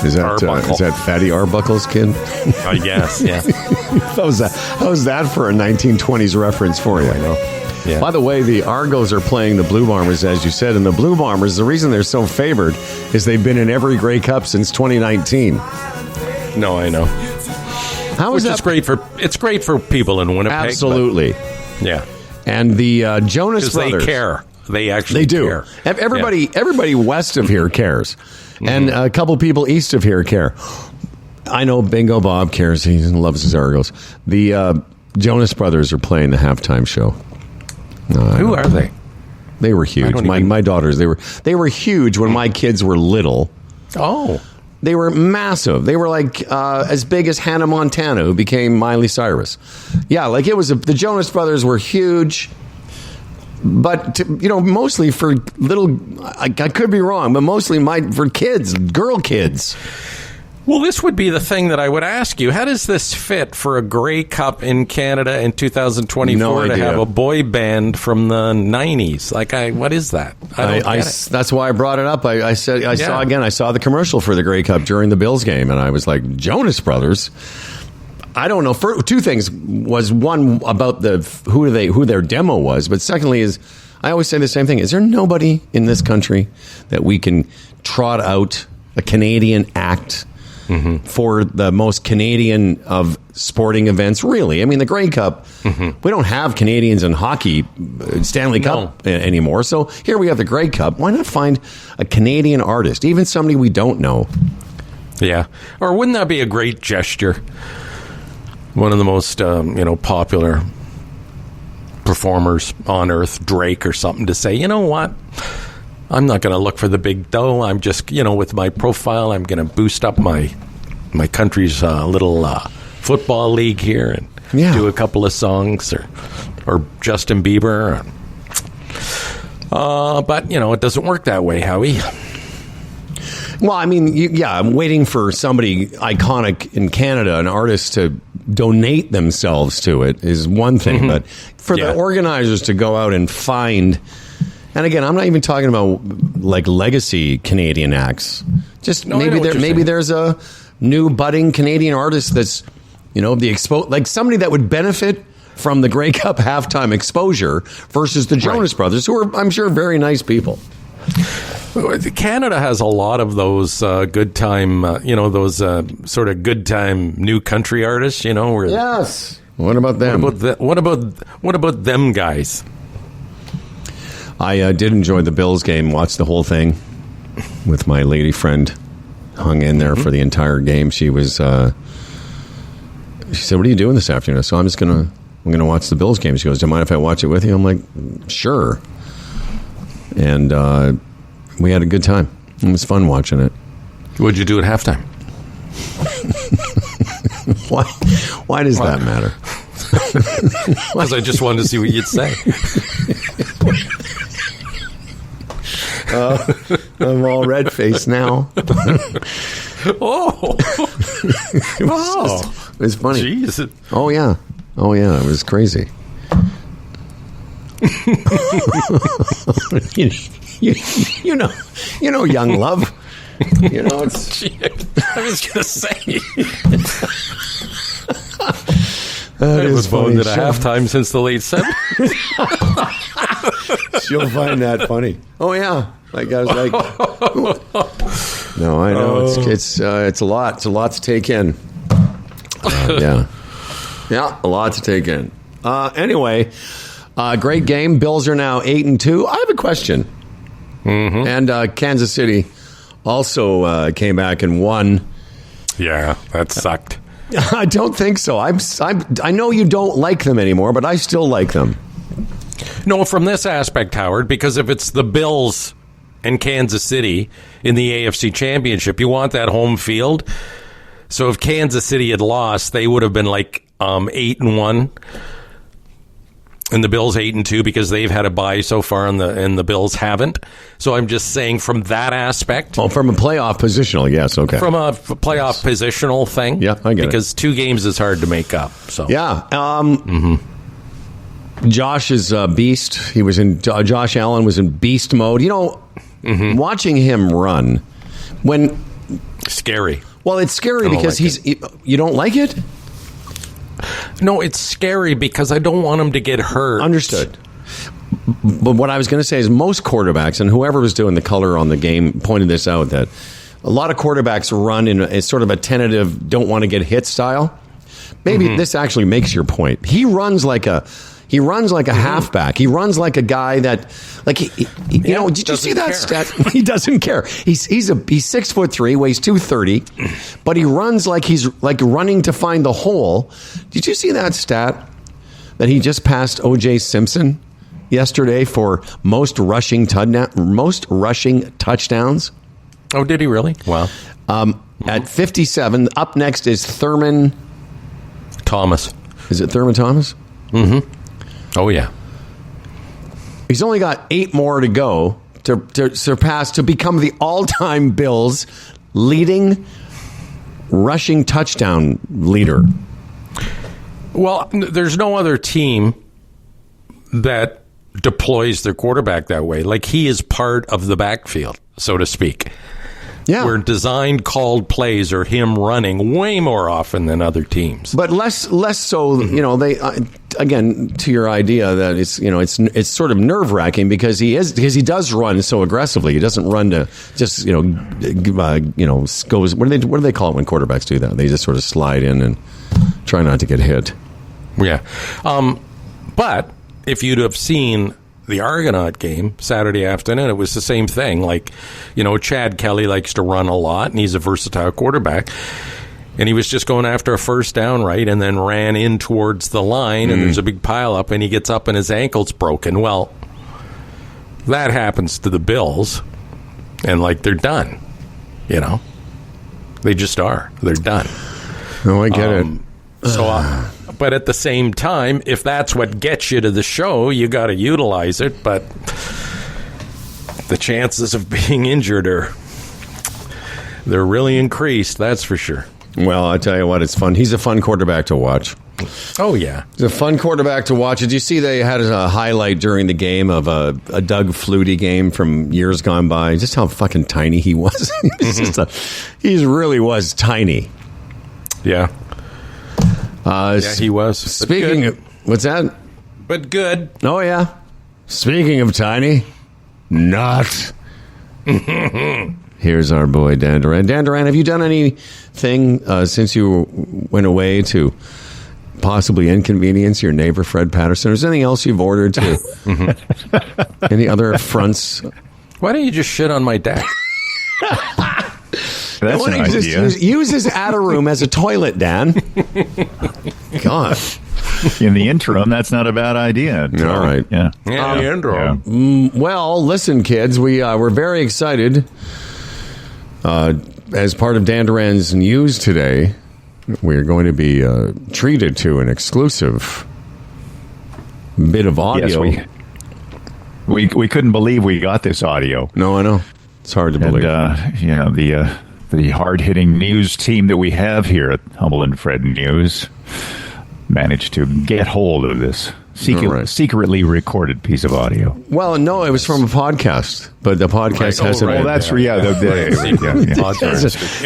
Is that Fatty Arbuckle's kid?
I guess, yeah.
How was that for a 1920s reference for you? I know. Yeah. By the way, the Argos are playing the Blue Bombers, as you said, and the Blue Bombers, the reason they're so favored is they've been in every Grey Cup since 2019.
No, I know.
How is that?
It's great for people in Winnipeg.
Absolutely.
Yeah.
And the Jonas Brothers.
They care. They actually
do. Everybody west of here cares. Mm-hmm. And a couple people east of here care. I know Bingo Bob cares. He loves his Argos. The Jonas Brothers are playing the halftime show.
Who are they?
They were huge. My daughters, they were huge when my kids were little.
Oh.
They were massive. They were like as big as Hannah Montana, who became Miley Cyrus. Yeah, like it was the Jonas Brothers were huge. But, mostly for little, I could be wrong, but mostly for kids, girl kids.
Well, this would be the thing that I would ask you. How does this fit for a Grey Cup in Canada in 2024 to have a boy band from the 90s? What is that? I don't get it. That's
why I brought it up. I saw the commercial for the Grey Cup during the Bills game, and I was like, Jonas Brothers? I don't know. Two things was one about who their demo was, but secondly is I always say the same thing. Is there nobody in this country that we can trot out a Canadian act for the most Canadian of sporting events? Really? I mean, the Grey Cup, we don't have Canadians in hockey, Stanley Cup anymore. So here we have the Grey Cup. Why not find a Canadian artist, even somebody we don't know?
Yeah. Or wouldn't that be a great gesture? One of the most, popular performers on earth, Drake or something, to say, you know what? I'm not going to look for the big dough. I'm just, with my profile, I'm going to boost up my country's little football league here and do a couple of songs or Justin Bieber. But, it doesn't work that way, Howie.
Well, I mean, I'm waiting for somebody iconic in Canada, an artist, to donate themselves to it is one thing. But for the organizers to go out and find, and again, I'm not even talking about like legacy Canadian acts. Just maybe there's a new budding Canadian artist that's, like somebody that would benefit from the Grey Cup halftime exposure versus the Jonas Brothers, who are, I'm sure, very nice people.
Canada has a lot of those good time, those sort of good time new country artists,
Yes. What about them?
What about them guys?
I did enjoy the Bills game. Watched the whole thing. with my lady friend. Hung in there for the entire game. She was. She said, "What are you doing this afternoon?" So I'm gonna watch the Bills game. She goes, "Do you mind if I watch it with you?" I'm like, "Sure." And we had a good time. It was fun watching it.
What'd you do at halftime?
Why does that matter?
Because I just wanted to see what you'd say.
I'm all red faced now.
Oh,
It was funny.
jeez.
Oh yeah, it was crazy. you know, young love. You know, it's.
I was gonna say
That
it was
funny.
phoned at a halftime since the late 70s.
She'll find that funny. Oh yeah, like I was like, no, I know it's a lot. It's a lot to take in. Yeah, a lot to take in. Anyway, great game. Bills are now 8-2. I have a question. And Kansas City also came back and won.
Yeah, that sucked.
I don't think so. I know you don't like them anymore, but I still like them.
No, from this aspect, Howard, because if it's the Bills and Kansas City in the AFC Championship, you want that home field. So if Kansas City had lost, they would have been like 8-1, and the Bills 8-2 because they've had a bye so far, and the Bills haven't. So I'm just saying from that aspect.
Oh, from a playoff positional, yes, okay.
From a playoff positional thing.
Yeah, I get it.
Because 2 games is hard to make up. So
yeah. Josh is a beast. He was in. Josh Allen was in beast mode. You know, watching him run
scary.
Well, it's scary because you don't like it?
No, it's scary because I don't want him to get hurt.
Understood. But what I was going to say is most quarterbacks, and whoever was doing the color on the game pointed this out, that a lot of quarterbacks run in a sort of a tentative, don't want to get hit style. Maybe this actually makes your point. He runs like a halfback. He runs like a guy that, like, you know, did you see that stat? He doesn't care. He's 6'3", weighs 230, but he runs like he's like running to find the hole. Did you see that stat that he just passed O.J. Simpson yesterday for most rushing touchdowns?
Oh, did he really? Wow.
At 57, up next is Thurman
Thomas.
Is it Thurman Thomas?
Oh, yeah.
He's only got 8 more to go to surpass, to become the all-time Bills leading rushing touchdown leader.
Well, there's no other team that deploys their quarterback that way. Like, he is part of the backfield, so to speak.
Yeah.
Where designed called plays are him running way more often than other teams.
But less so, you know, they again, to your idea that it's, you know, it's sort of nerve-wracking because he does run so aggressively. He doesn't run to just, goes, what do they call it when quarterbacks do that? They just sort of slide in and try not to get hit.
Yeah. But if you'd have seen the Argonaut game Saturday afternoon, it was the same thing. Like, you know, Chad Kelly likes to run a lot, and he's a versatile quarterback. And he was just going after a first down, right, and then ran in towards the line, and there's a big pile up, and he gets up and his ankle's broken. Well, that happens to the Bills, and, like, they're done, you know? They just are. They're done.
Oh, I get it.
But at the same time, if that's what gets you to the show, you got to utilize it. But the chances of being injured they're really increased. That's for sure.
Well, I tell you what, it's fun. He's a fun quarterback to watch.
Oh, yeah.
He's a fun quarterback to watch. Did you see they had a highlight during the game of a Doug Flutie game from years gone by? Just how fucking tiny he was. He really was tiny.
Yeah. Yeah, he was.
Speaking of, what's that?
But good.
Oh, yeah. Speaking of tiny, not. Here's our boy, Dan Duran. Dan Duran, have you done anything since you went away to possibly inconvenience your neighbor, Fred Patterson? Is there anything else you've ordered to? Any other fronts?
Why don't you just shit on my deck?
That's an idea.
Use his Ataroom as a toilet, Dan. God.
In the interim, that's not a bad idea.
All right.
Yeah.
Yeah, the intro.
Well, listen, kids, we're very excited. As part of Dan Duran's news today, we're going to be treated to an exclusive bit of audio.
Yes, we couldn't believe we got this audio.
No, I know. It's hard to believe.
And, the hard-hitting news team that we have here at Humble and Fred News managed to get hold of this secretly recorded piece of audio.
Well, no, it was from a podcast, but the podcast hasn't.
Well, that's
It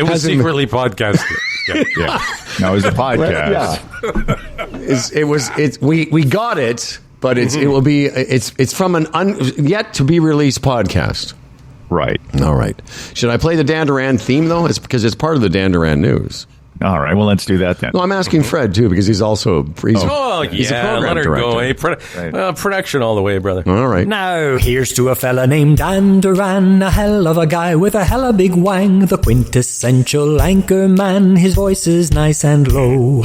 was secretly podcasted.
Yeah. No, it was a podcast.
We got it, but it will be it's from an yet to be released podcast.
Right.
All right. Should I play the Dan Duran theme though? It's because it's part of the Dan Duran news.
All right. Well, let's do that then.
No, I'm asking Fred too because he's also he's a program
let her
director.
go. Production all the way, brother.
All right.
Now, here's to a fella named Dan Duran, a hell of a guy with a hella big wang, the quintessential anchor man. His voice is nice and low.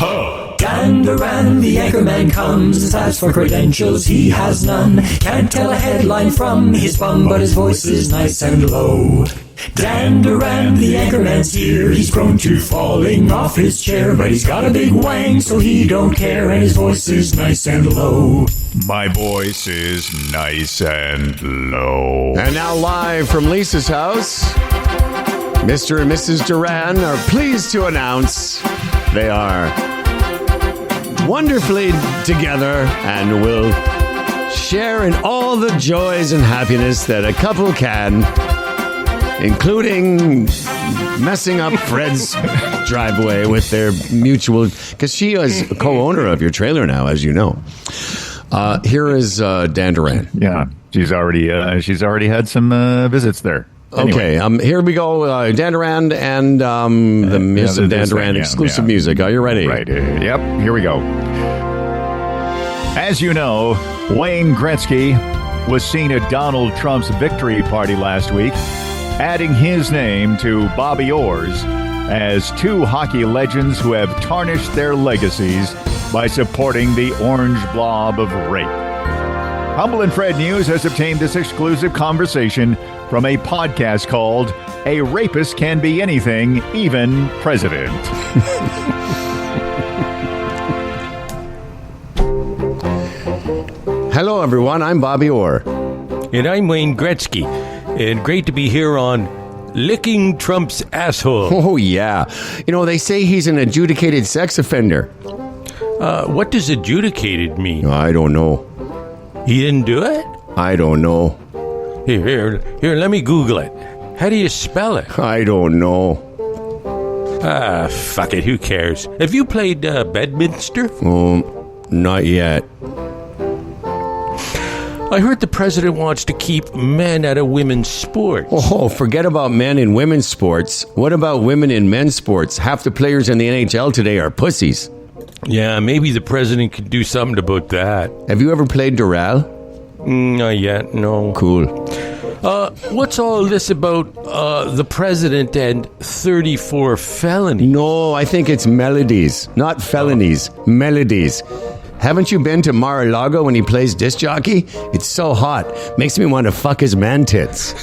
Dan Duran, the anchor man comes. As for credentials, he has none. Can't tell a headline from his bum, but his voice is nice and low. Dan Duran, the anchorman's here. He's prone to falling off his chair, but he's got a big wang, so he don't care, and his voice is nice and low.
My voice is nice and low.
And now live from Lisa's house, Mr. and Mrs. Duran are pleased to announce they are wonderfully together and will share in all the joys and happiness that a couple can, including messing up Fred's driveway with their mutual, because she is a co-owner of your trailer now, as you know. Here is Dan Duran.
Yeah, she's already had some visits there. Anyway.
Okay, here we go. Dan Duran and the Miss Dan Duran exclusive music. Are you ready?
Right. Yep. Here we go. As you know, Wayne Gretzky was seen at Donald Trump's victory party last week, adding his name to Bobby Orr's as two hockey legends who have tarnished their legacies by supporting the orange blob of rape. Humble and Fred News has obtained this exclusive conversation from a podcast called A Rapist Can Be Anything, Even President.
Hello, everyone. I'm Bobby Orr.
And I'm Wayne Gretzky. And great to be here on Licking Trump's Asshole.
Oh, yeah. You know, they say he's an adjudicated sex offender.
What does adjudicated mean?
I don't know.
He didn't do it?
I don't know.
Here, let me Google it. How do you spell it?
I don't know.
Fuck it, who cares? Have you played Bedminster?
Not yet.
I heard the president wants to keep men out of women's sports.
Oh, forget about men in women's sports. What about women in men's sports? Half the players in the NHL today are pussies.
Yeah, maybe the president could do something about that.
Have you ever played Doral?
Not yet, no.
Cool.
What's all this about the president and 34 felonies?
No, I think it's melodies, not felonies. Melodies. Haven't you been to Mar-a-Lago when he plays disc jockey? It's so hot. Makes me want to fuck his man tits.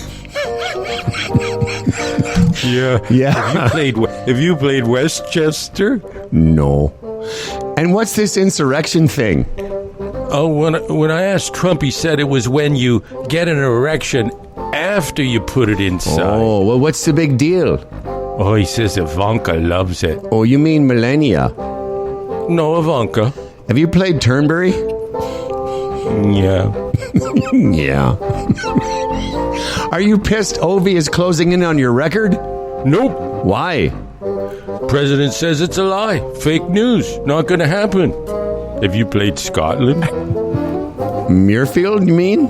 Yeah.
Yeah.
Have you played Westchester?
No. And what's this insurrection thing?
Oh, when I asked Trump, he said it was when you get an erection after you put it inside.
Oh, well, what's the big deal?
Oh, he says Ivanka loves it.
Oh, you mean Melania?
No, Ivanka.
Have you played Turnberry?
Yeah.
Yeah. Are you pissed Ovi is closing in on your record?
Nope.
Why?
President says it's a lie. Fake news. Not going to happen. Have you played Scotland?
Muirfield, you mean?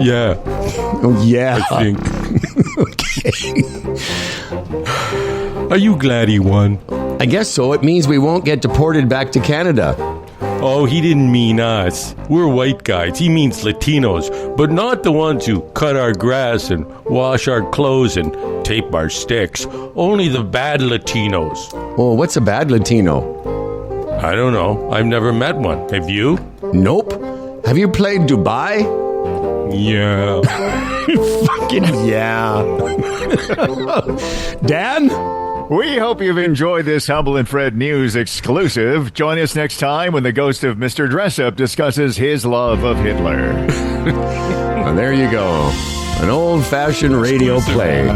Yeah.
Oh, yeah.
I think.
Okay.
Are you glad he won?
I guess so. It means we won't get deported back to Canada.
Oh, he didn't mean us. We're white guys. He means Latinos, but not the ones who cut our grass and wash our clothes and tape our sticks. Only the bad Latinos.
Well, what's a bad Latino?
I don't know. I've never met one. Have you?
Nope. Have you played Dubai?
Yeah.
Fucking yeah. Dan?
We hope you've enjoyed this Humble and Fred News exclusive. Join us next time when the ghost of Mr. Dressup discusses his love of Hitler.
Well, there you go. An old-fashioned radio play.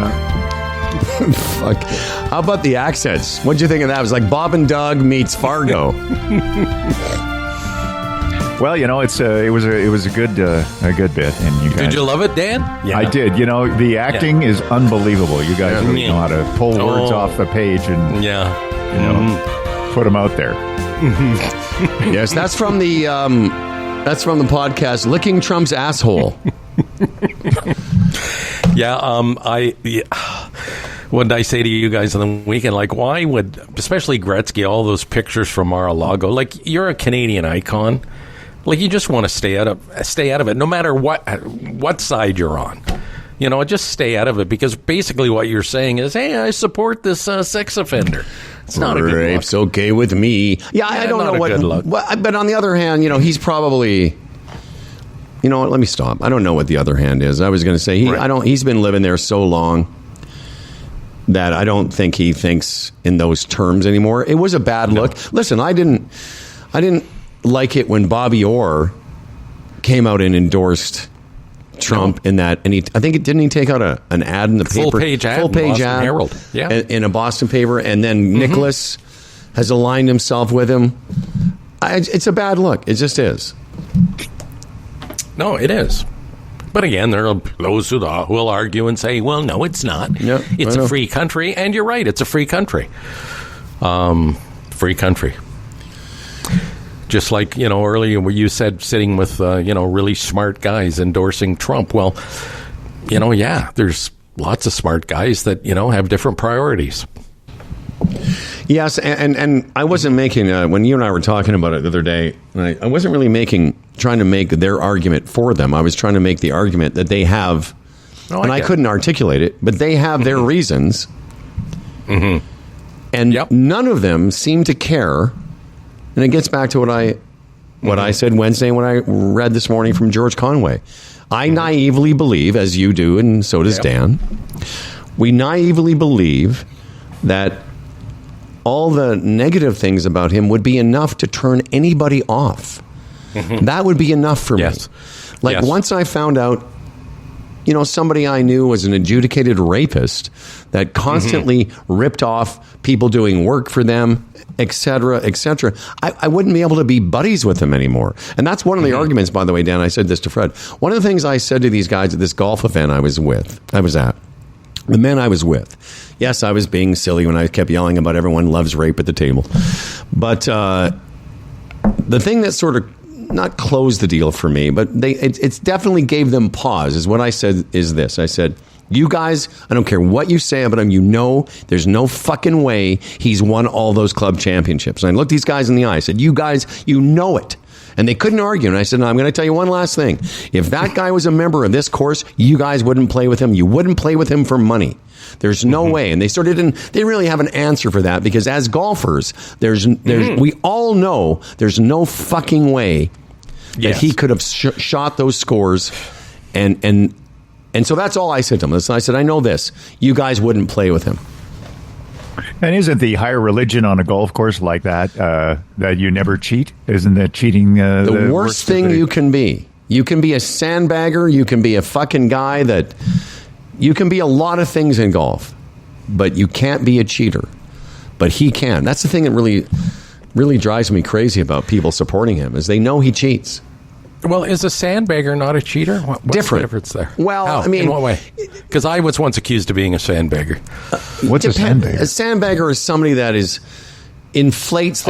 Fuck. How about the accents? What'd you think of that? It was like Bob and Doug meets Fargo.
Well, it was a good bit, and you guys.
Did you love it, Dan?
Yeah. I did. The acting is unbelievable. You guys really know how to pull words off the page and put them out there.
Yes, that's from the podcast "Licking Trump's Asshole."
What did I say to you guys on the weekend? Like, why would, especially Gretzky, all those pictures from Mar-a-Lago? Like, you're a Canadian icon. Like, you just want to stay out of it, no matter what side you're on. Just stay out of it, because basically what you're saying is, hey, I support this sex offender. It's not a good look.
Rape's okay with me. Yeah, I don't know what. Good look. But on the other hand, he's probably. You know what? Let me stop. I don't know what the other hand is. I was going to say he's been living there so long that I don't think he thinks in those terms anymore. It was a bad look. Listen, I didn't like it when Bobby Orr came out and endorsed Trump in that, and didn't he take out an ad in the paper,
full page ad Herald,
in a Boston paper, and then Nicholas has aligned himself with him. It's a bad look. It just is.
No, it is. But again, there are those who will argue and say, well, no, it's not.
Yep,
it's a free country. And you're right. It's a free country. Free country. Just like, earlier where you said sitting with, really smart guys endorsing Trump. Well, there's lots of smart guys that, have different priorities.
Yes, and I wasn't making, when you and I were talking about it the other day, I wasn't really trying to make their argument for them. I was trying to make the argument that they have, I couldn't articulate it, but they have their reasons. Mm-hmm. And none of them seem to care. And it gets back to what I said Wednesday and what I read this morning from George Conway. I naively believe, as you do, and so does Dan, we naively believe that all the negative things about him would be enough to turn anybody off. Mm-hmm. That would be enough for me. Once I found out, somebody I knew was an adjudicated rapist that constantly ripped off people doing work for them, et cetera, I wouldn't be able to be buddies with them anymore. And that's one of the arguments, by the way, Dan. I said this to Fred. One of the things I said to these guys at this golf event I was at, the men I was with. Yes, I was being silly when I kept yelling about everyone loves rape at the table. But the thing that sort of not closed the deal for me, but it's definitely gave them pause, is what I said is this. I said, you guys, I don't care what you say about him, there's no fucking way he's won all those club championships. And I looked these guys in the eye. I said, you guys, you know it. And they couldn't argue. And I said, no, I'm going to tell you one last thing. If that guy was a member of this course, you guys wouldn't play with him. You wouldn't play with him for money. There's no way. And they didn't really have an answer for that, because as golfers, we all know there's no fucking way that he could have shot those scores. And so that's all I said to them. I said, I know this. You guys wouldn't play with him.
And isn't the higher religion on a golf course like that, that you never cheat? Isn't that cheating
the worst thing you can be? You can be a sandbagger. You can be a fucking guy that... You can be a lot of things in golf, but you can't be a cheater. But he can. That's the thing that really, really drives me crazy about people supporting him, is they know he cheats.
Well, is a sandbagger not a cheater? What's
different.
The difference there?
Well,
how?
I mean...
In what way? Because I was once accused of being a sandbagger.
What's a sandbagger?
A sandbagger is somebody that inflates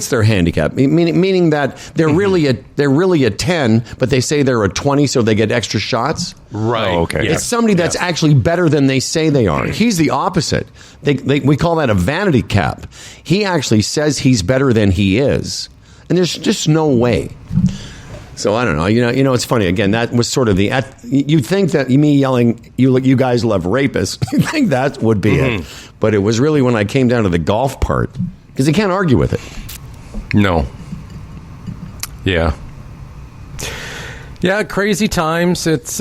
their handicap, meaning that they're really a 10, but they say they're a 20, so they get extra shots.
Right.
Oh, okay.
It's somebody that's actually better than they say they are. He's the opposite. We call that a vanity cap. He actually says he's better than he is, And there's just no way. So I don't know. You know, it's funny. Again, that was sort of you'd think that me yelling, you guys love rapists, you'd think that would be it. But it was really when I came down to the golf part, because you can't argue with it.
No. Yeah. Yeah, crazy times. It's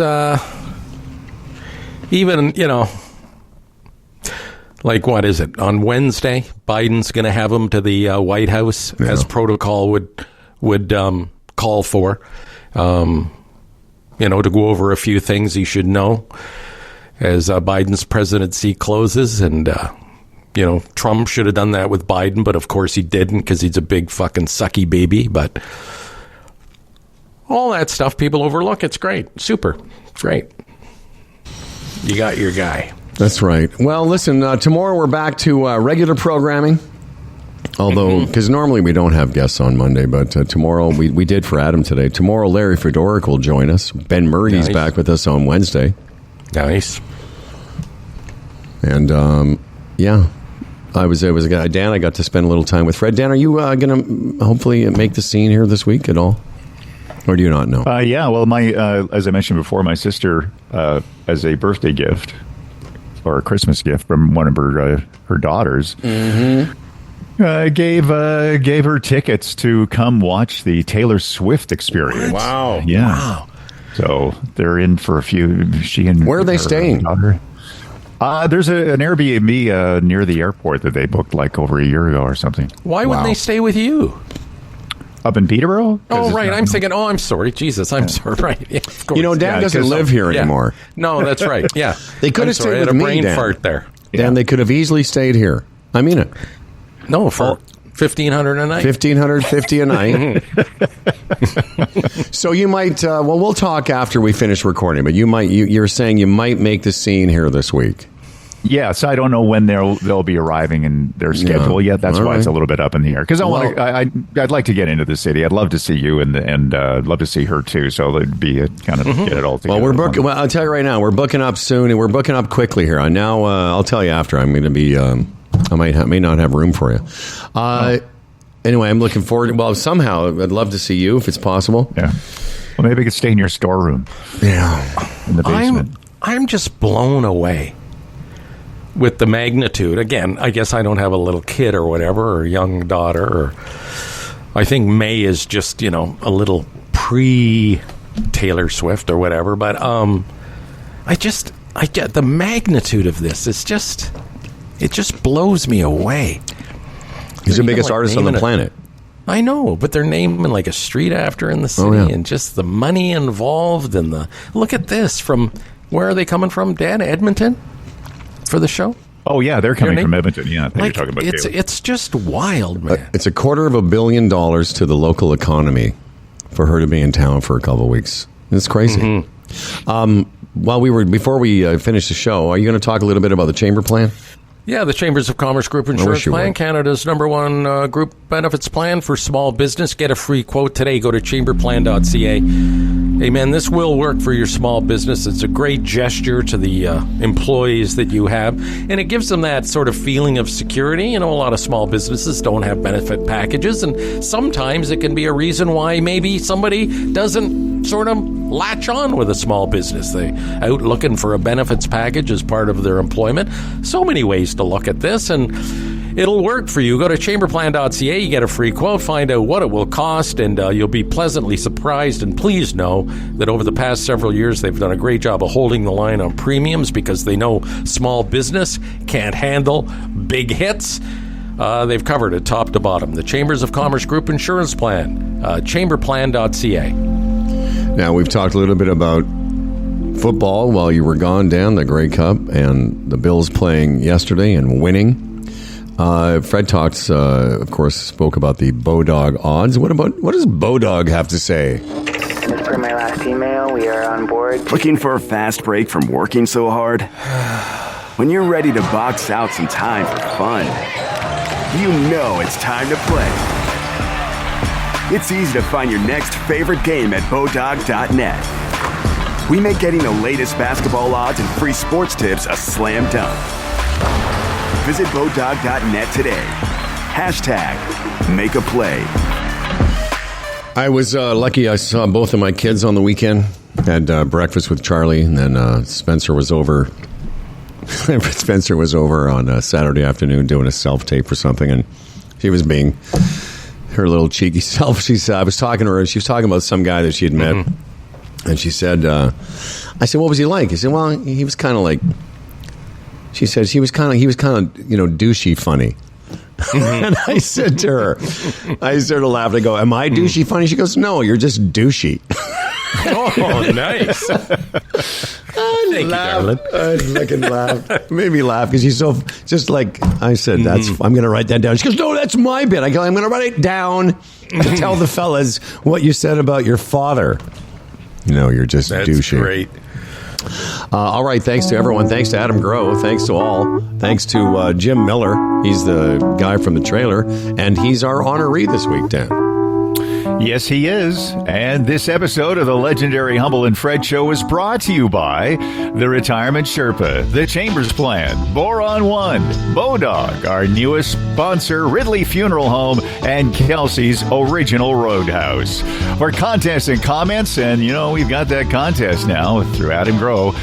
even, like, what is it? On Wednesday, Biden's going to have him to the White House, as protocol would call for, to go over a few things he should know as Biden's presidency closes. And, Trump should have done that with Biden, but of course he didn't because he's a big fucking sucky baby. But all that stuff people overlook. It's great. Super. Great. You got your guy.
That's right. Well, listen, tomorrow we're back to regular programming. Although, because normally we don't have guests on Monday, but tomorrow we did for Adam today. Tomorrow, Larry Fedoruk will join us. Ben Murray's back with us on Wednesday.
Nice.
And, I was a guy. Dan, I got to spend a little time with Fred. Dan, are you going to hopefully make the scene here this week at all? Or do you not know?
Yeah, well, my as I mentioned before, my sister, as a birthday gift or a Christmas gift from one of her daughters, gave her tickets to come watch the Taylor Swift experience.
Wow!
Yeah.
Wow.
So they're in for a few. She and
where are they staying?
Daughter. There's an Airbnb near the airport that they booked like over a year ago or something.
Why wouldn't they stay with you?
Up in Peterborough?
Oh, right. I'm thinking, I'm sorry. Jesus, I'm sorry. Right. Yeah, of course.
Dan doesn't live here anymore.
No, that's right. Yeah.
They could have stayed with me,
I had a brain
Dan.
fart there.
Dan, they could have easily stayed here. I mean it.
No, for $1,500 a night.
$1,550 a night. So you might. We'll talk after we finish recording. But you're saying you might make the scene here this week.
Yes, I don't know when they'll be arriving in their schedule yet. That's why it's a little bit up in the air. Because I'd like to get into the city. I'd love to see you and I'd love to see her too. So it'd be kind of get it all together.
Well, we're booking. Well, I'll tell you right now, we're booking up soon, and we're booking up quickly here. And now I'll tell you after. I'm going to be. I may not have room for you. Anyway, I'm looking forward. Well, somehow I'd love to see you if it's possible.
Yeah. Well, maybe we could stay in your storeroom.
Yeah.
In the basement.
I'm just blown away with the magnitude. Again, I guess I don't have a little kid or whatever, or a young daughter, or I think May is just, a little pre-Taylor Swift or whatever, but I get the magnitude of this. It just blows me away.
He's the biggest artist on the planet.
I know, but they're naming like a street after in the city, and just the money involved, and look at this. From where are they coming from, Dan? Edmonton? For the show?
Oh, yeah, they're coming from Edmonton. Yeah, you're talking about
it's just wild, man.
It's $250 million to the local economy for her to be in town for a couple of weeks. It's crazy. Before we finish the show, are you going to talk a little bit about the chamber plan?
Yeah, the Chambers of Commerce Group Insurance Plan, Canada's #1 group benefits plan for small business. Get a free quote today. Go to chamberplan.ca. Amen. This will work for your small business. It's a great gesture to the employees that you have, and it gives them that sort of feeling of security. A lot of small businesses don't have benefit packages, and sometimes it can be a reason why maybe somebody doesn't sort of latch on with a small business. They out looking for a benefits package as part of their employment. So many ways to look at this, and it'll work for you. Go to chamberplan.ca. You get a free quote. Find out what it will cost, and you'll be pleasantly surprised. And please know that over the past several years, they've done a great job of holding the line on premiums because they know small business can't handle big hits. They've covered it top to bottom. The Chambers of Commerce Group Insurance Plan, chamberplan.ca.
Now, we've talked a little bit about football while you were gone, Dan, the Grey Cup, and the Bills playing yesterday and winning. Fred talks, of course, spoke about the Bodog odds. What does Bodog have to say?
As per my last email, we are on board.
Looking for a fast break from working so hard? When you're ready to box out some time for fun, you know it's time to play. It's easy to find your next favorite game at Bodog.net. We make getting the latest basketball odds and free sports tips a slam dunk. Visit Bodog.net today. #MakeAPlay.
I was lucky. I saw both of my kids on the weekend. Had breakfast with Charlie, and then Spencer was over. Spencer was over on Saturday afternoon doing a self-tape or something, and she was being her little cheeky self. I was talking to her. She was talking about some guy that she had met, and she said, "I said, what was he like?" He said, "Well, he was kind of like." She said, "He was kind of, douchey funny." And I said to her, I started laughing. I go, "Am I douchey funny?" She goes, "No, you're just douchey."
Oh, nice. Thank you, darling.
I fucking laughed. Made me laugh because she's so just like I said. I'm going to write that down. She goes, "No, that's my bit." I go, "I'm going to write it down to tell the fellas what you said about your father." You're just douchey.
Great.
All right. Thanks to everyone. Thanks to Adam Growe. Thanks to all. Thanks to Jim Miller. He's the guy from the trailer, and he's our honoree this week, Dan.
Yes, he is. And this episode of the legendary Humble and Fred Show is brought to you by the Retirement Sherpa, the Chambers Plan, Boron One, Bodog, our newest sponsor, Ridley Funeral Home, and Kelsey's Original Roadhouse. For contests and comments, and we've got that contest now through Adam Growe,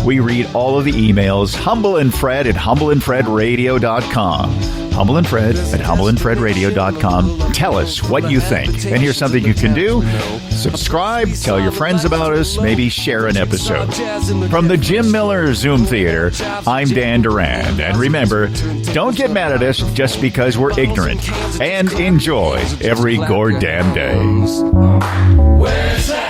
we read all of the emails, Humble and Fred at humbleandfredradio.com. Humble and Fred at humbleandfredradio.com. Tell us what you think. And here's something you can do. Subscribe, tell your friends about us, maybe share an episode. From the Jim Miller Zoom Theater, I'm Dan Duran. And remember, don't get mad at us just because we're ignorant. And enjoy every goddamn day.
Where's that?